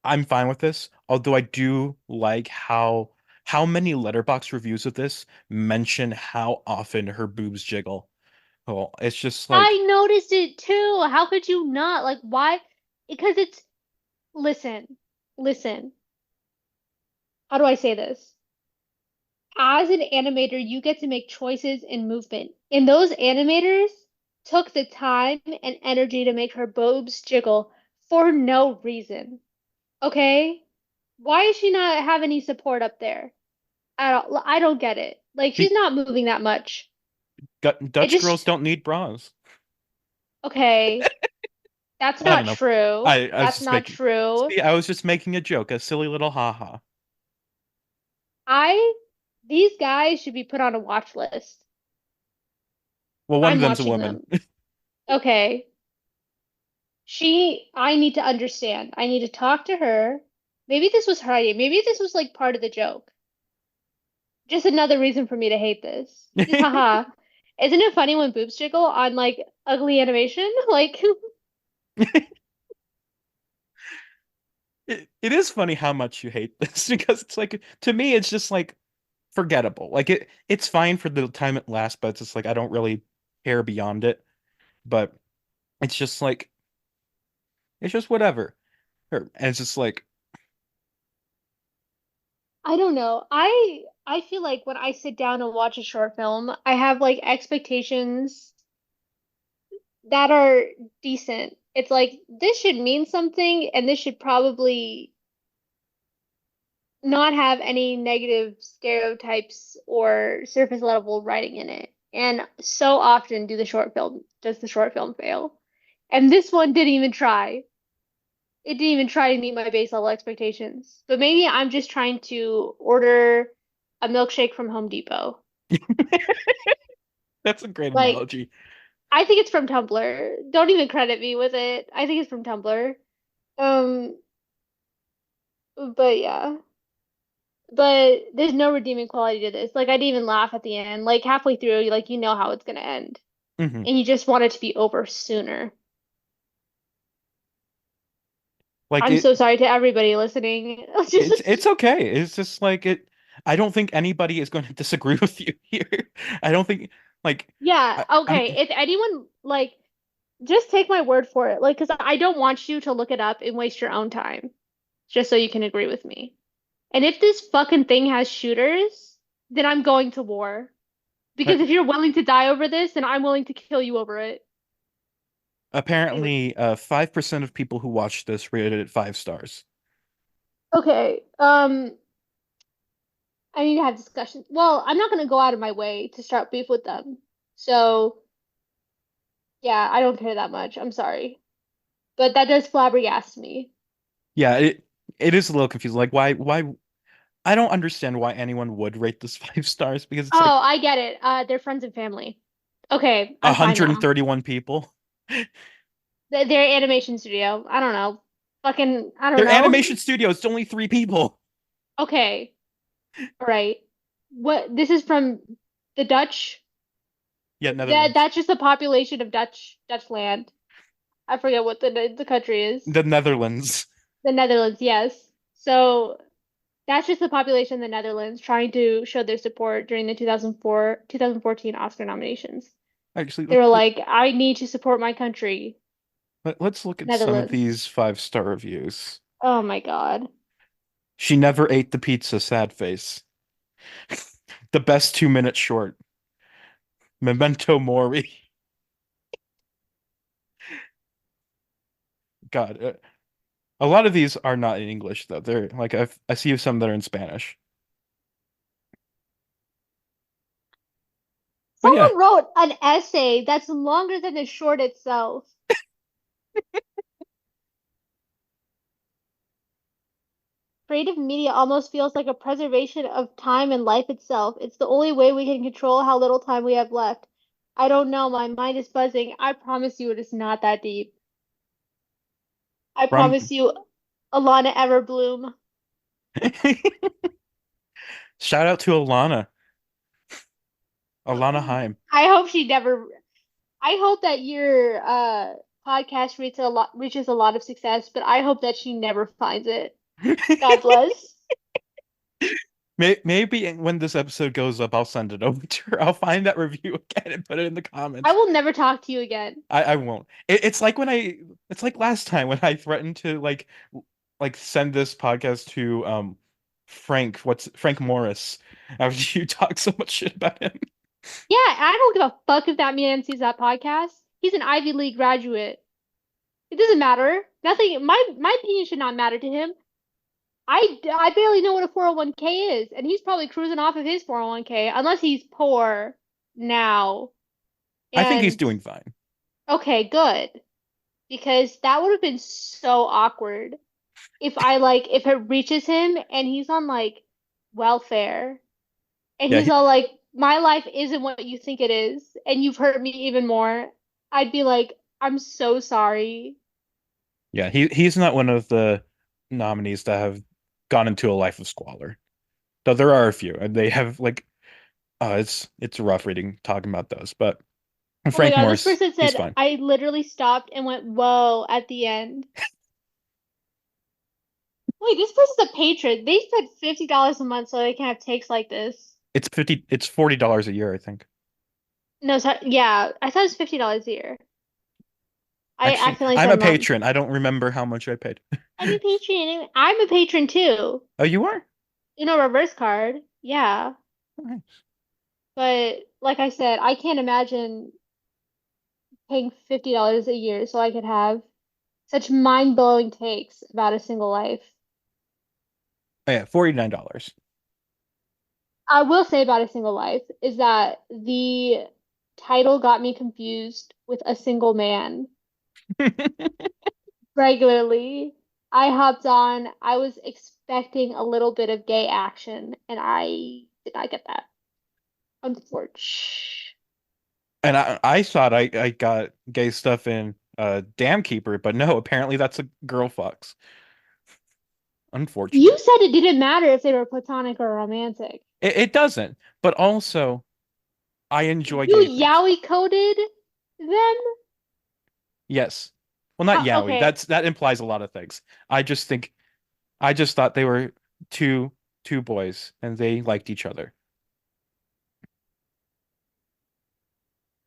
I'm fine with this. Although I do like how many letterbox reviews of this mention how often her boobs jiggle. Oh, it's just I like noticed it too. How could you not? Like why? Because it's listen, listen. How do I say this? As an animator, you get to make choices in movement. And those animators took the time and energy to make her boobs jiggle for no reason. Okay? Why does she not have any support up there? I don't get it. Like she's the not moving that much. It Dutch girls just don't need bras. okay. That's I don't not know. true. I was That's just not making true. see, I was just making a joke, a silly little haha. I These guys should be put on a watch list. Well, one of I'm them's a watching woman. them. Okay. I need to understand. I need to talk to her. Maybe this was her idea. Maybe this was like part of the joke. Just another reason for me to hate this. Just haha. Isn't it funny when boobs jiggle on like ugly animation? Like, It is funny how much you hate this because it's like to me it's just like forgettable. Like it's fine for the time it lasts, but it's just like I don't really care beyond it. But it's just like it's just whatever. And it's just like I don't know. I feel like when I sit down and watch a short film, I have like expectations that are decent. It's like this should mean something and this should probably not have any negative stereotypes or surface level writing in it. And so often does the short film fail. And this one didn't even try. It didn't even try to meet my base level expectations. But maybe I'm just trying to order a milkshake from Home Depot. that's a great Like, analogy. I think it's from Tumblr. Don't even credit me with it. I think it's from Tumblr. Um, but yeah. But there's no redeeming quality to this. Like I didn't even laugh at the end. Like halfway through, like you know how it's gonna end. Hmm. And you just want it to be over sooner. Like I'm so sorry to everybody listening. it's okay. It's just like it I don't think anybody is going to disagree with you here. I don't think like Yeah, I'm okay. If anyone like just take my word for it. Like, 'cause I don't want you to look it up and waste your own time just so you can agree with me. And if this fucking thing has shooters, then I'm going to war. Because if you're willing to die over this, then I'm willing to kill you over it. Anyway. apparently 5% of people who watched this rated it 5 stars. Okay. I need to have discussions. Well, I'm not gonna go out of my way to start beef with them. So, yeah, I don't care that much. I'm sorry. But that does flabbergast me. Yeah, it is a little confusing. Like why I don't understand why anyone would rate this 5 stars because it's Oh, like I get it. They're friends and family. Okay, I'm fine now. 131 people. Their animation studio. I don't know. Fucking, I don't Their know. animation studio, it's only 3 people. Okay. All right. What, this is from the Dutch? Yeah, Netherlands. That's just the population of Dutch land. I forget what the country is. The Netherlands. The Netherlands, yes. So that's just the population of the Netherlands trying to show their support during the 2014 Oscar nominations. Actually, They were like, I need to support my country, let's look at some of Netherlands. these 5-star reviews. Oh my God. She never ate the pizza, sad face. The best 2 minute short. Memento Mori. God, a lot of these are not in English though. They're like I see some that are in Spanish. But yeah, Someone wrote an essay that's longer than the short itself. Creative media almost feels like a preservation of time and life itself. It's the only way we can control how little time we have left. I don't know, my mind is buzzing. I promise you it is not that deep. I from promise you, Alana Everbloom. shout out to Alana Heim. I hope she never. I hope that your podcast reaches a lot of success, but I hope that she never finds it. God bless. Maybe when this episode goes up, I'll send it over to her. I'll find that review again and put it in the I comments. will never talk to you again. I won't. It's like it's like last time when I threatened to like send this podcast to Frank Morris after you talk so much shit about him. Yeah, I don't give a fuck if that man sees that podcast. He's an Ivy League graduate. It doesn't matter. Nothing. My opinion should not matter to him. I barely know what a 401k is, and he's probably cruising off of his 401k unless he's poor now. I think he's And doing fine. okay, good. Because that would have been so awkward if if it reaches him and he's on like welfare And Yeah, he's all like, my life isn't what you think it is, and you've hurt me even more. I'd be like, I'm so sorry. yeah, he's not one of the nominees that have gone into a life of squalor. Though there are a few, and they have like, it's rough reading talking about those. But Oh my Frank God, this Morris, person he's said, fine. I literally stopped and went, whoa, at the end. Wait, this person's a patron. They said $50 a month so they can have takes like this. It's $40 a year, I think. No, sorry, yeah, I thought it was $50 a year. I Actually, accidentally I'm said a month. patron. I don't remember how much I paid. I'm a patron. I'm a patron too. Oh, you are? Reverse card. Yeah. Nice. But like I said, I can't imagine paying $50 a year so I could have such mind-blowing takes about a single life. Oh, yeah, $49. I will say about a single life is that the title got me confused with a single man regularly. I hopped on, I was expecting a little bit of gay action, and I did not get that. Unfortunately. And I thought I got gay stuff in Dam Keeper, but no, apparently that's a girl fox. You Unfortunate. said it didn't matter if they were platonic or romantic. It doesn't, but also I enjoy You gay things. yaoi coded them? Yes. Well, not yaoi. Okay. That implies a lot of things. I just think I just thought they were two boys and they liked each other.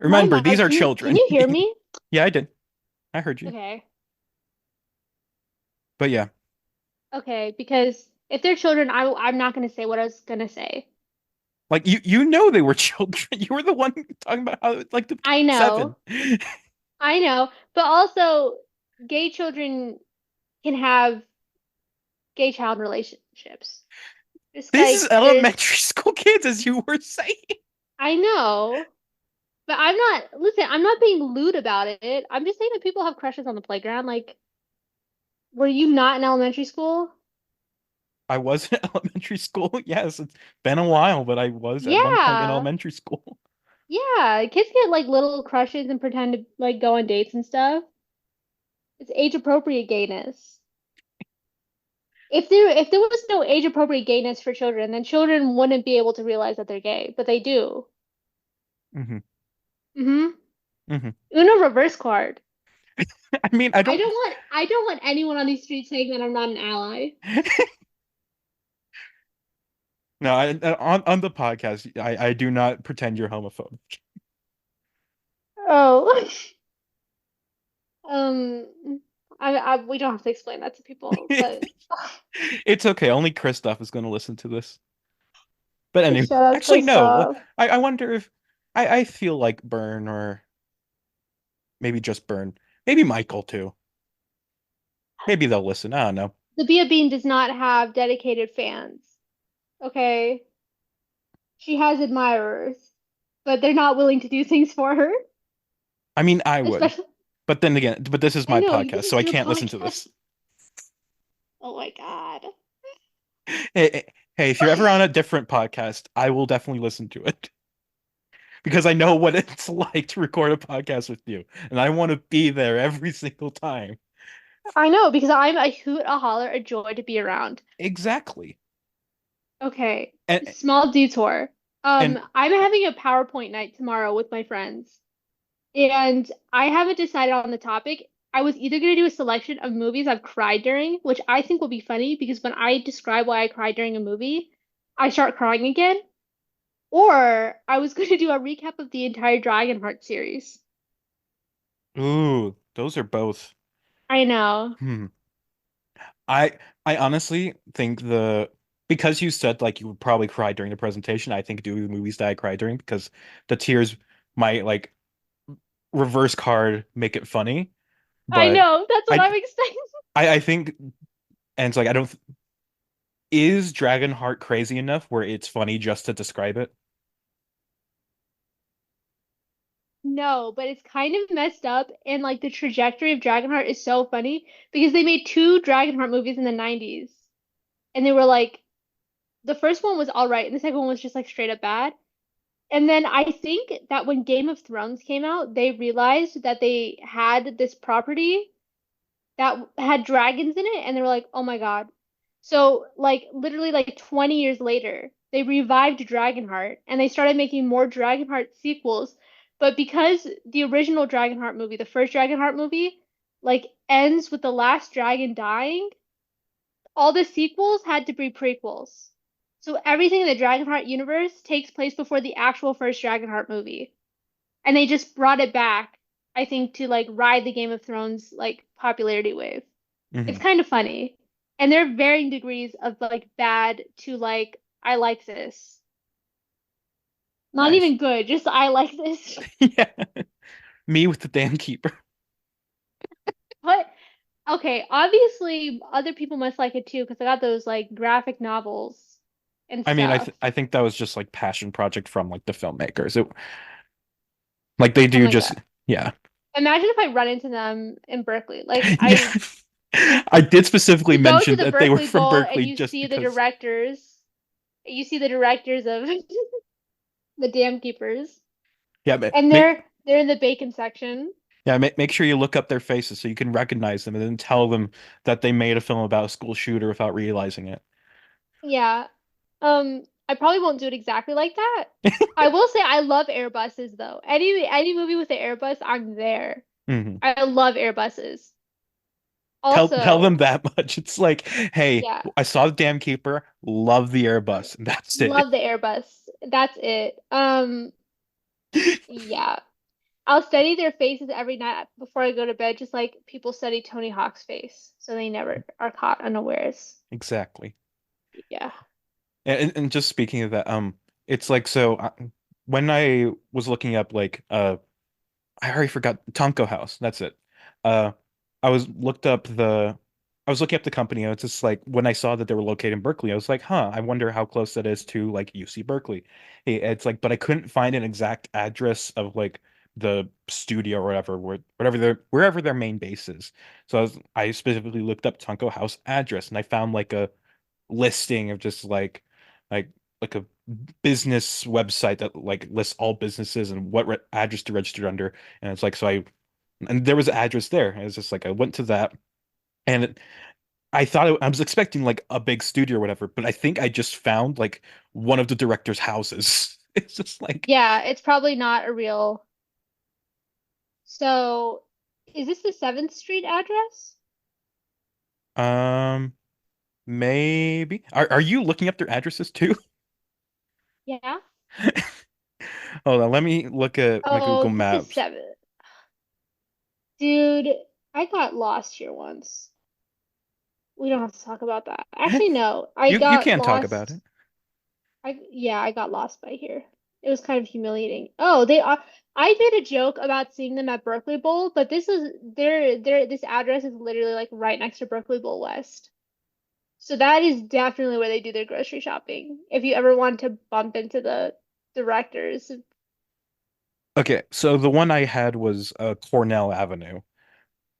My Remember, these mic, are can children. you hear me? Yeah, I did. I heard you. Okay. But yeah, Okay, because if they're children, I'm not gonna say what I was gonna say. like you know they were children. You were the one talking about how like the I seven. know. I know. But also gay children can have gay child relationships. It's This is like there's elementary school kids, as you were saying. I know. But I'm not, listen, I'm not being lewd about it. I'm just saying that people have crushes on the playground. Like, were you not in elementary school? I was in elementary school. Yes, it's been a while, but I was at one point in Yeah. elementary school. Yeah. Kids get like little crushes and pretend to like go on dates and stuff. It's age appropriate gayness. If there was no age appropriate gayness for children, then children wouldn't be able to realize that they're gay, but they do. Hmm. Mm-hmm. Hmm. Uno reverse card. I mean, I don't. I don't want anyone on these streets saying that I'm not an ally. No, on the podcast, I do not pretend you're homophobic. Oh. Um, we don't have to explain that to people, but It's okay. Only Christoph is going to listen to this. But anyway, shout out actually, no. Kristoff. I wonder if I feel like Burn or maybe just Burn. Maybe Michael too. Maybe they'll listen. I don't know. The Bia Bean does not have dedicated fans. Okay, she has admirers, but they're not willing to do things for her. I mean, I would. Especially, But then again, but this is I my know podcast, this so is I your can't listen to podcast. this. Oh my God. Hey, if you're ever on a different podcast, I will definitely listen to it because I know what it's like to record a podcast with you, and I want to be there every single time. I know because I'm a hoot, a holler, a joy to be around. Exactly. Okay, And small detour. and I'm having a PowerPoint night tomorrow with my friends. And I haven't decided on the topic. I was either going to do a selection of movies I've cried during, which I think will be funny because when I describe why I cried during a movie, I start crying again. Or I was going to do a recap of the entire Dragonheart series. ooh, those are both. I know. Hmm. I honestly think the because you said like you would probably cry during the presentation, I think do the movies that I cry during because the tears might like reverse card make it funny. I But know. That's what I I'm expecting. I think and it's like I don't is Dragonheart crazy enough where it's funny just to describe it? No, but it's kind of messed up. And like the trajectory of Dragonheart is so funny because they made two Dragonheart movies in the 90s. And they were like The first one was all right, and the second one was just like straight up bad. And then I think that when Game of Thrones came out, they realized that they had this property that had dragons in it, and they were like, "Oh my God." So, like literally like 20 years later, they revived Dragonheart and they started making more Dragonheart sequels. But because the original Dragonheart movie, the first Dragonheart movie, like ends with the last dragon dying, all the sequels had to be prequels. So everything in the Dragonheart universe takes place before the actual first Dragonheart movie. And they just brought it back, I think, to like ride the Game of Thrones like popularity wave. It's Hmm. kind of funny. And there are varying degrees of like bad to like I like this. Not Nice. even good, just I like this. Yeah. Me with the damn keeper. But okay, obviously other people must like it too because I got those like graphic novels and I mean, stuff. I think that was just like passion project from like the filmmakers. Like they Oh do my just God. yeah. Imagine if I run into them in Berkeley. Like Yeah. I I did specifically you go to mention the that they were Berkeley from Bowl and Berkeley you just see the because directors. You see the directors of the Dam Keepers. yeah, And they're in the bacon section. make sure you look up their faces so you can recognize them and then tell them that they made a film about a school shooter without realizing it. Yeah. I probably won't do it exactly like that. I will say I love Airbuses though. Any movie with an Airbus, I'm there. Hmm. I love Airbuses. Tell them Also, that much. It's like, hey, yeah, I saw the Dam Keeper, love the Airbus, and that's it. love the Airbus. That's it. Yeah. I'll study their faces every night before I go to bed, just like people study Tony Hawk's face, so they never are caught unawares. Exactly. Yeah. And just speaking of that, it's like so when I was looking up like I already forgot Tonko House. That's it. Uh, I was looked up the I was looking up the company. And it's just like when I saw that they were located in Berkeley, I was like, huh, I wonder how close that is to like UC Berkeley. It's like, but I couldn't find an exact address of like the studio or whatever, wherever their main base is. So I specifically looked up Tonko House address and I found like a listing of just like like a business website that like lists all businesses and what address to register under. And it's like so and there was an address there. And it's just like I went to that and I thought I was expecting like a big studio or whatever, but I think I just found like one of the director's houses. It's just like Yeah, it's probably not a real. So, is this the 7th Street address? um maybe are you looking up their addresses too? Yeah. Hold on, let me look at my Oh, Google this is Maps. 7th. Dude, I got lost here once. We don't have to talk about that. Actually, no. I You got can't talk about lost. it. I got lost by here. It was kind of humiliating. Oh, they are. I made a joke about seeing them at Berkeley Bowl, but this is this address is literally like right next to Berkeley Bowl West. So that is definitely where they do their grocery shopping. If you ever want to bump into the directors. Okay, so the one I had was Cornell Avenue.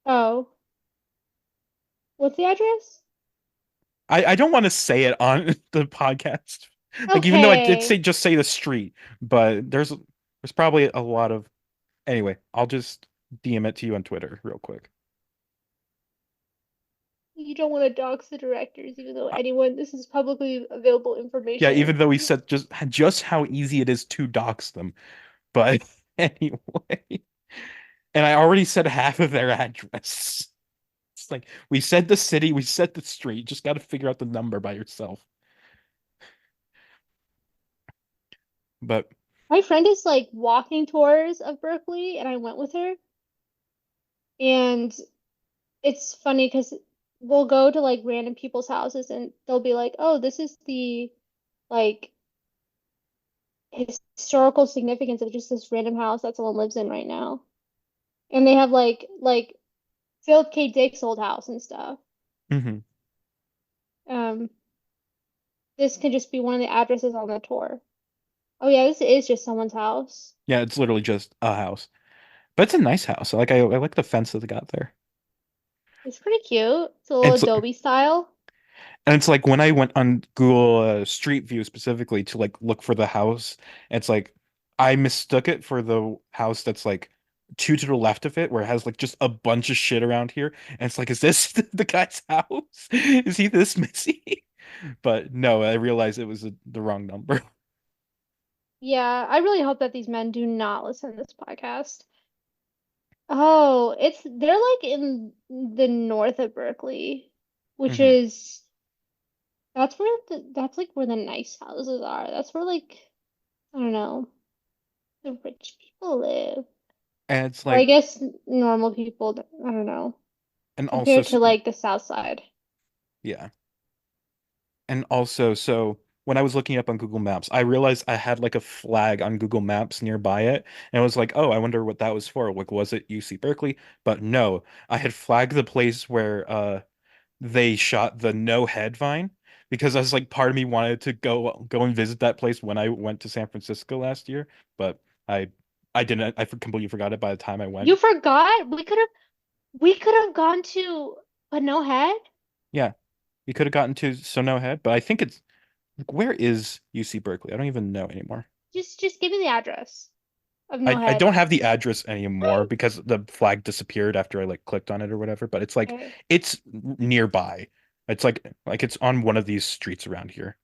Oh, what's the address? I don't want to say it on the podcast. Like even though I did say Okay. just say the street, but there's probably a lot of anyway, I'll just DM it to you on Twitter real quick. You don't want to dox the directors, even though anyone, this is publicly available Yeah, information. even though we said just how easy it is to dox them. But anyway, and I already said half of their address. It's like we said the city, we said the street, just got to figure out the number by yourself. But My friend is like walking tours of Berkeley, and I went with her. And it's funny because we'll go to like random people's houses, and they'll be like, "Oh, this is the like historical significance of just this random house that someone lives in right now." And they have like Philip K. Dick's old house and stuff. mhm. Um, this could just be one of the addresses on the tour. Oh yeah, this is just someone's house. Yeah, it's literally just a house. But it's a nice house. I like the fence that they got there. It's pretty cute. It's a little It's Adobe style. And it's like when I went on Google Street View specifically to like look for the house, it's like I mistook it for the house that's like two to the left of it, where it has like just a bunch of shit around here. And it's like, is this the guy's house? Is he this messy? But no, I realized it was the wrong number. Yeah, I really hope that these men do not listen to this podcast. Oh, they're like in the north of Berkeley, which Hmm. is that's like where the nice houses are. That's where like I don't know, the rich people live. And it's Or I like, guess normal people, I don't know, and also, compared to like the south side. yeah. And also, so when I was looking up on Google Maps, I realized I had like a flag on Google Maps nearby it. And I was like, oh, I wonder what that was for. Like, was it UC Berkeley? But no, I had flagged the place where they shot the No Head Vine because I was like, part of me wanted to go and visit that place when I went to San Francisco last year, but I I didn't. Completely forgot it by the time I went. You forgot? We could have gone to a no head. Yeah, we could have gotten to So No Head, but I think it's like, where is UC Berkeley? I don't even know anymore. Just give me the address of no I head. don't have the address anymore because the flag disappeared after I like clicked on it or whatever, but it's like Okay. it's nearby. It's like it's on one of these streets around here.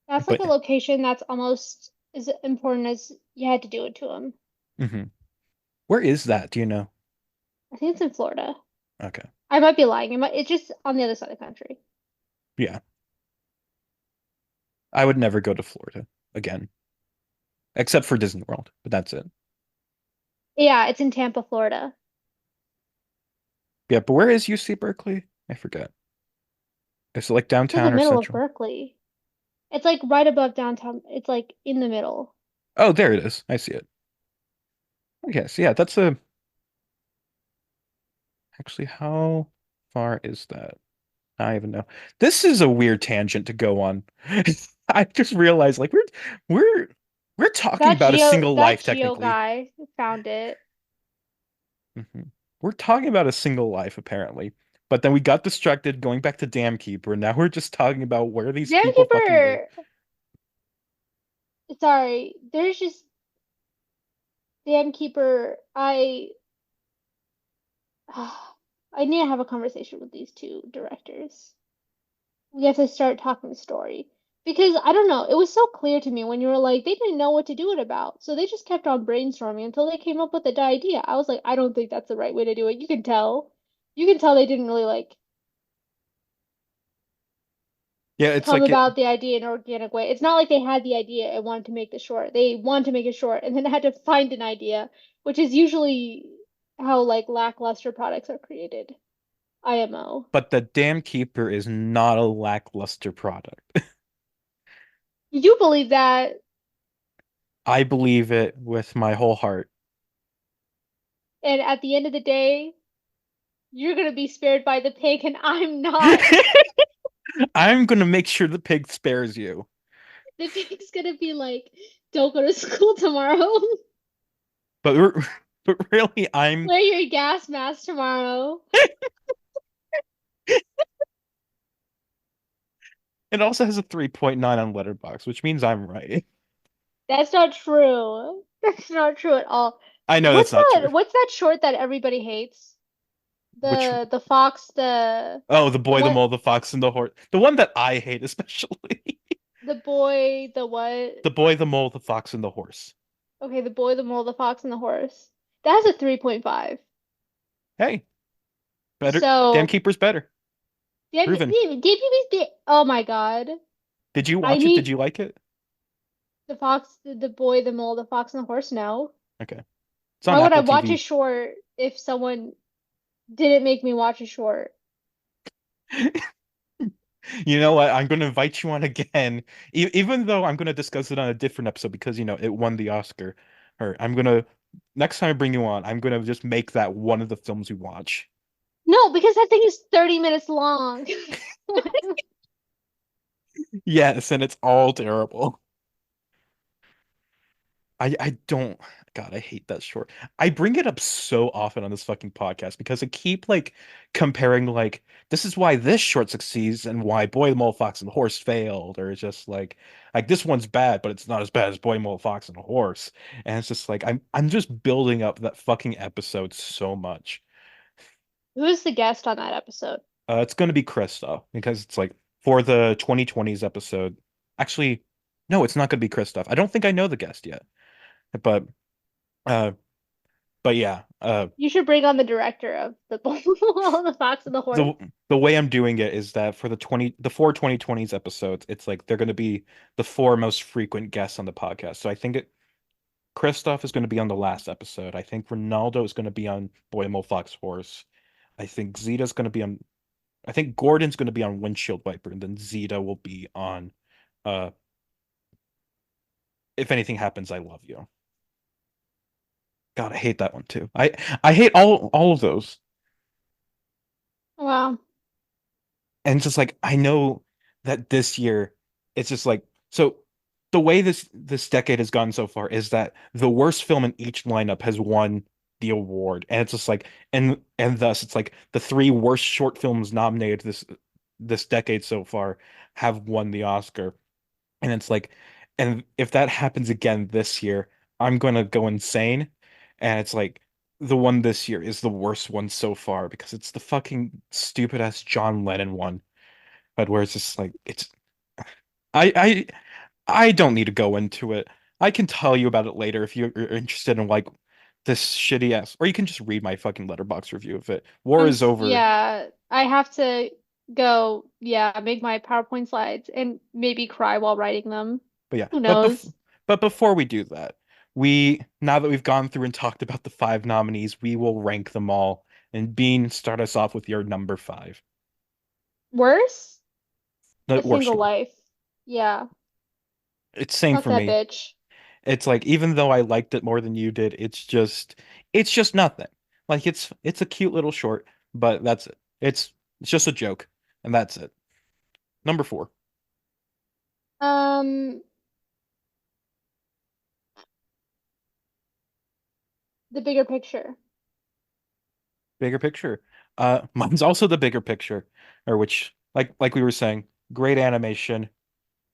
That's like But a location that's almost as important as you had to do it to him. mhm. Where is that? Do you know? I think it's in Florida. Okay. I might be lying. It's just on the other side of the country. Yeah. I would never go to Florida again, except for Disney World, but that's it. Yeah, it's in Tampa, Florida. Yeah, but where is UC Berkeley? I forget. Is it like It's in the downtown or middle of central? Berkeley. It's like right above downtown. It's like in the middle. Oh, there it is. I see it. Okay, so yeah, that's a actually how far is that? I don't even know. This is a weird tangent to go on. I just realized like we're we're talking about a single That life Geo technically. guy found it. Hmm. We're talking about a single life apparently. But then we got distracted going back to Dam Keeper. Now we're just talking about where these people fucking live. Damkeeper. Sorry, there's just Damkeeper. I need to have a conversation with these two directors. We have to start talking story. Because I don't know, it was so clear to me when you were like, they didn't know what to do it about. So they just kept on brainstorming until they came up with the idea. I was like, I don't think that's the right way to do it. You can tell. You can tell they didn't really like Yeah, it's come like it, about the idea in an organic way. It's not like they had the idea and wanted to make the short. They wanted to make it short and then had to find an idea, which is usually how like lackluster products are created. IMO. but the Dam Keeper is not a lackluster product. You believe that, I believe it with my whole heart. and at the end of the day, you're gonna be spared by the pig, and I'm not. I'm gonna make sure the pig spares you. The pig's gonna be like, "Don't go to school tomorrow. But we're, but really, I'm. Wear your gas mask tomorrow." It also has a 3.9 on Letterboxd, which means I'm right. That's not true. That's not true at all. I know that's What's not true. that? What's that short that everybody hates? Which, The fox, oh, the the boy, the one, mole, the fox, and the horse. The one that I hate especially. the boy, the what? The boy, the mole, the fox, and the horse. Okay, the boy, the mole, the fox, and the horse. That has a 3.5. Hey, better. Damn So, Keeper's better. Proven. oh my God. Did you I watch it? Did need you like it? the fox, the boy, the mole, the fox, and the horse. No. Okay. It's on Why would I Apple watch a TV. short if someone didn't make me watch a short? You know what? I'm going to invite you on again, even though I'm going to discuss it on a different episode because, it won the Oscar. Or I'm going to, next time I bring you on, I'm going to just make that one of the films we watch. No, because that thing is 30 minutes long. Yes, and it's all terrible. I don't, God, I hate that short. I bring it up so often on this fucking podcast because I keep like comparing like this is why this short succeeds and why Boy, the Mole, Fox and the Horse failed, or it's just like this one's bad, but it's not as bad as Boy, Mole, Fox and the Horse. And it's just like I'm just building up that fucking episode so much. Who's the guest on that episode? It's gonna be Kristoff because it's like for the 2020s episode. Actually, no, it's not gonna be Kristoff. I don't think I know the guest yet, but uh. But yeah, You should bring on the director of the Bull, the Fox and the Horse. the way I'm doing it is that for the four 2020s episodes, it's like they're going to be the four most frequent guests on the podcast. So I think Christoph is going to be on the last episode. I think Ronaldo is going to be on Boy Mo Fox Horse. I think Zeta's going to be on. I think Gordon's going to be on Windshield Wiper, and then Zeta will be on. Uh, if anything happens, I love you. God, I hate that one too. I hate all of those. Wow. And it's just like I know that this year it's just like so the way this decade has gone so far is that the worst film in each lineup has won the award. And it's just like and thus it's like the three worst short films nominated this decade so far have won the Oscar. And it's like and if that happens again this year, I'm gonna go insane. And it's like the one this year is the worst one so far because it's the fucking stupid ass John Lennon one. But where it's just like it's I I I don't need to go into it. I can tell you about it later if you're interested in like this shitty ass, or you can just read my fucking letterbox review of it. War is over. Yeah, I have to go, yeah, make my PowerPoint slides and maybe cry while writing them. But yeah, Who knows? but before we do that, we now that we've gone through and talked about the five nominees, we will rank them all. And Bean, start us off with your number five. Worse? The A worst Single one. Life. Yeah, It's same fuck for that me. bitch. It's like even though I liked it more than you did, it's just nothing. Like it's a cute little short, but that's it. It's just a joke, and that's it. Number four, Um, the bigger picture. bigger picture. Mine's also the bigger picture, or which like we were saying, great animation.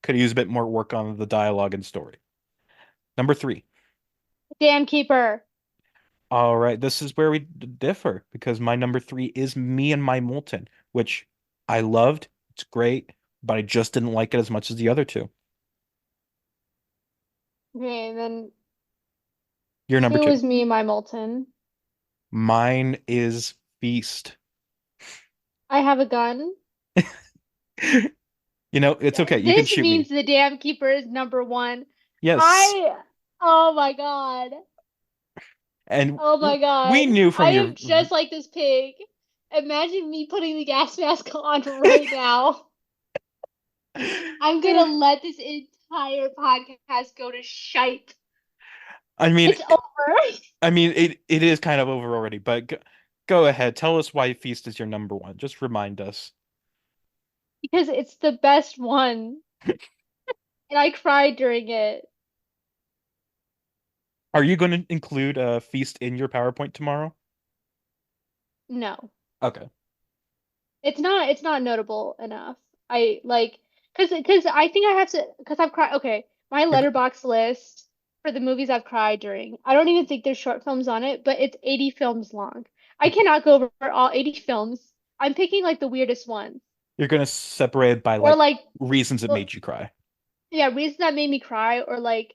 Could use a bit more work on the dialogue and story. Number three. Damn Keeper. All right, this is where we differ because my number three is Me and My Moulton, which I loved. It's great, but I just didn't like it as much as the other two. Okay, then You're number two two. is me, my Moulton. Mine is Feast. I have a gun. You know, it's okay. You can This shoot me. means the Damn Keeper is number one. Yes. I, oh my God. And Oh my we God. knew I from your am just like this pig. Imagine me putting the gas mask on right now. I'm gonna let this entire podcast go to shite. I mean, It's over. it is kind of over already, but go ahead. Tell us why Feast is your number one. Just remind us. Because it's the best one. And I cried during it. Are you going to include Feast in your PowerPoint tomorrow? No. Okay. It's not notable enough. I like because I think I have to because I've cried. Okay, my You're go- letterbox list for the movies I've cried during. I don't even think there's short films on it, but it's 80 films long. I cannot go over all 80 films. I'm picking like the weirdest ones you're going to separate it by or like like reasons it well, made you cry. yeah, reasons that made me cry or like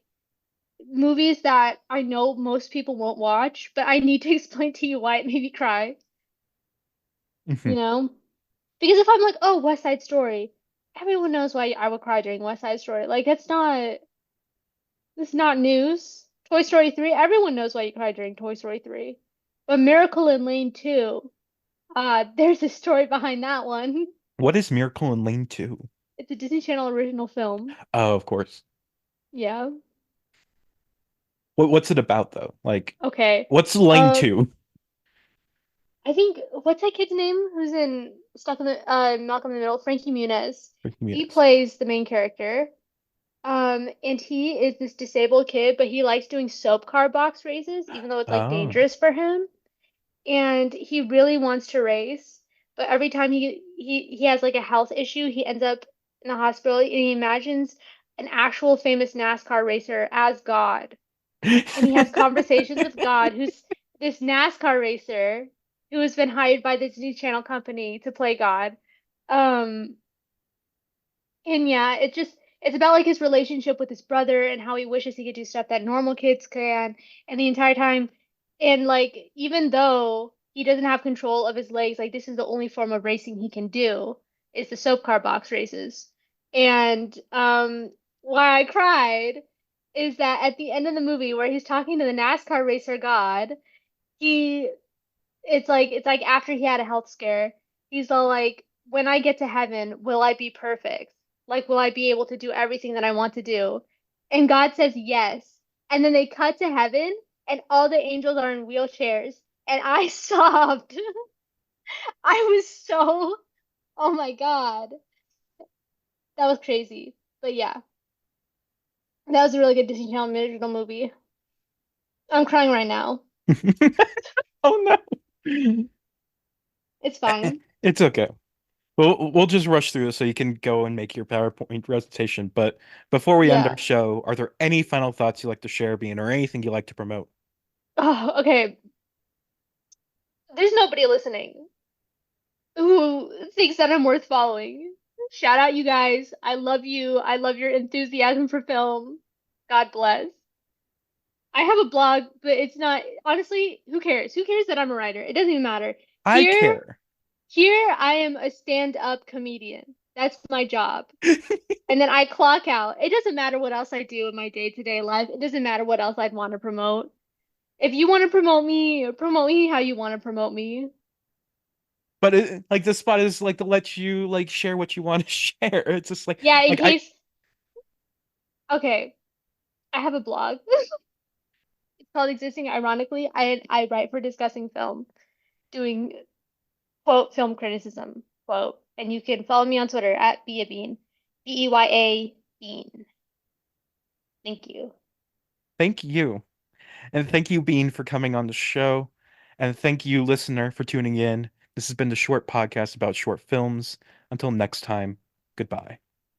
movies that I know most people won't watch, but I need to explain to you why it made me cry, Mhm. you know? Because if I'm like, oh, West Side Story, everyone knows why I would cry during West Side Story. Like it's not news. Toy Story 3, everyone knows why you cry during Toy Story 3. But Miracle in Lane 2, there's a story behind that one. What is Miracle in Lane 2? It's a Disney Channel original film. Oh, of course. Yeah. What's it about though? Like, Okay. what's Lane Uh, 2? I think what's that kid's name who's in Stuck in the Malcolm in the Middle? Frankie Muniz. He Yes. plays the main character. And he is this disabled kid, but he likes doing soap car box races, even though it's like Oh. dangerous for him. And he really wants to race, but every time he has like a health issue, he ends up in the hospital and he imagines an actual famous NASCAR racer as God. And he has conversations with God, who's this NASCAR racer who has been hired by the Disney Channel company to play God. Um, and yeah, it's about like his relationship with his brother and how he wishes he could do stuff that normal kids can. And the entire time, and like even though he doesn't have control of his legs, like this is the only form of racing he can do is the soap car box races. And why I cried is that at the end of the movie where he's talking to the NASCAR racer God, he it's like after he had a health scare, he's all like, when I get to heaven, will I be perfect? Like, will I be able to do everything that I want to do? And God says yes. And then they cut to heaven, and all the angels are in wheelchairs. And I sobbed. I was so, oh my God. That was crazy. But yeah, that was a really good Disney Channel original movie. I'm crying right now. Oh no. It's fine. It's okay. We'll just rush through this so you can go and make your PowerPoint presentation. But before we end our Yeah. show, are there any final thoughts you'd like to share, Bean, or anything you'd like to promote? Oh, okay. There's nobody listening who thinks that I'm worth following. Shout out, you guys. I love you. I love your enthusiasm for film. God bless. I have a blog, but it's not, honestly, who cares? Who cares that I'm a writer? It doesn't even matter. I Here, care. here I am a stand-up comedian. That's my job. And then I clock out. It doesn't matter what else I do in my day-to-day life. It doesn't matter what else I'd want to promote. If you want to promote me how you want to promote me. But like the spot is like to let you like share what you want to share. It's just Yeah, in like I case, okay, I have a blog. It's called Existing Ironically. I write for Discussing Film, doing quote film criticism quote, and you can follow me on Twitter at Beabean, Beya Bean. Thank you. thank you. And thank you, Bean, for coming on the show. And thank you, listener, for tuning in. This has been the short podcast about short films. Until next time, goodbye.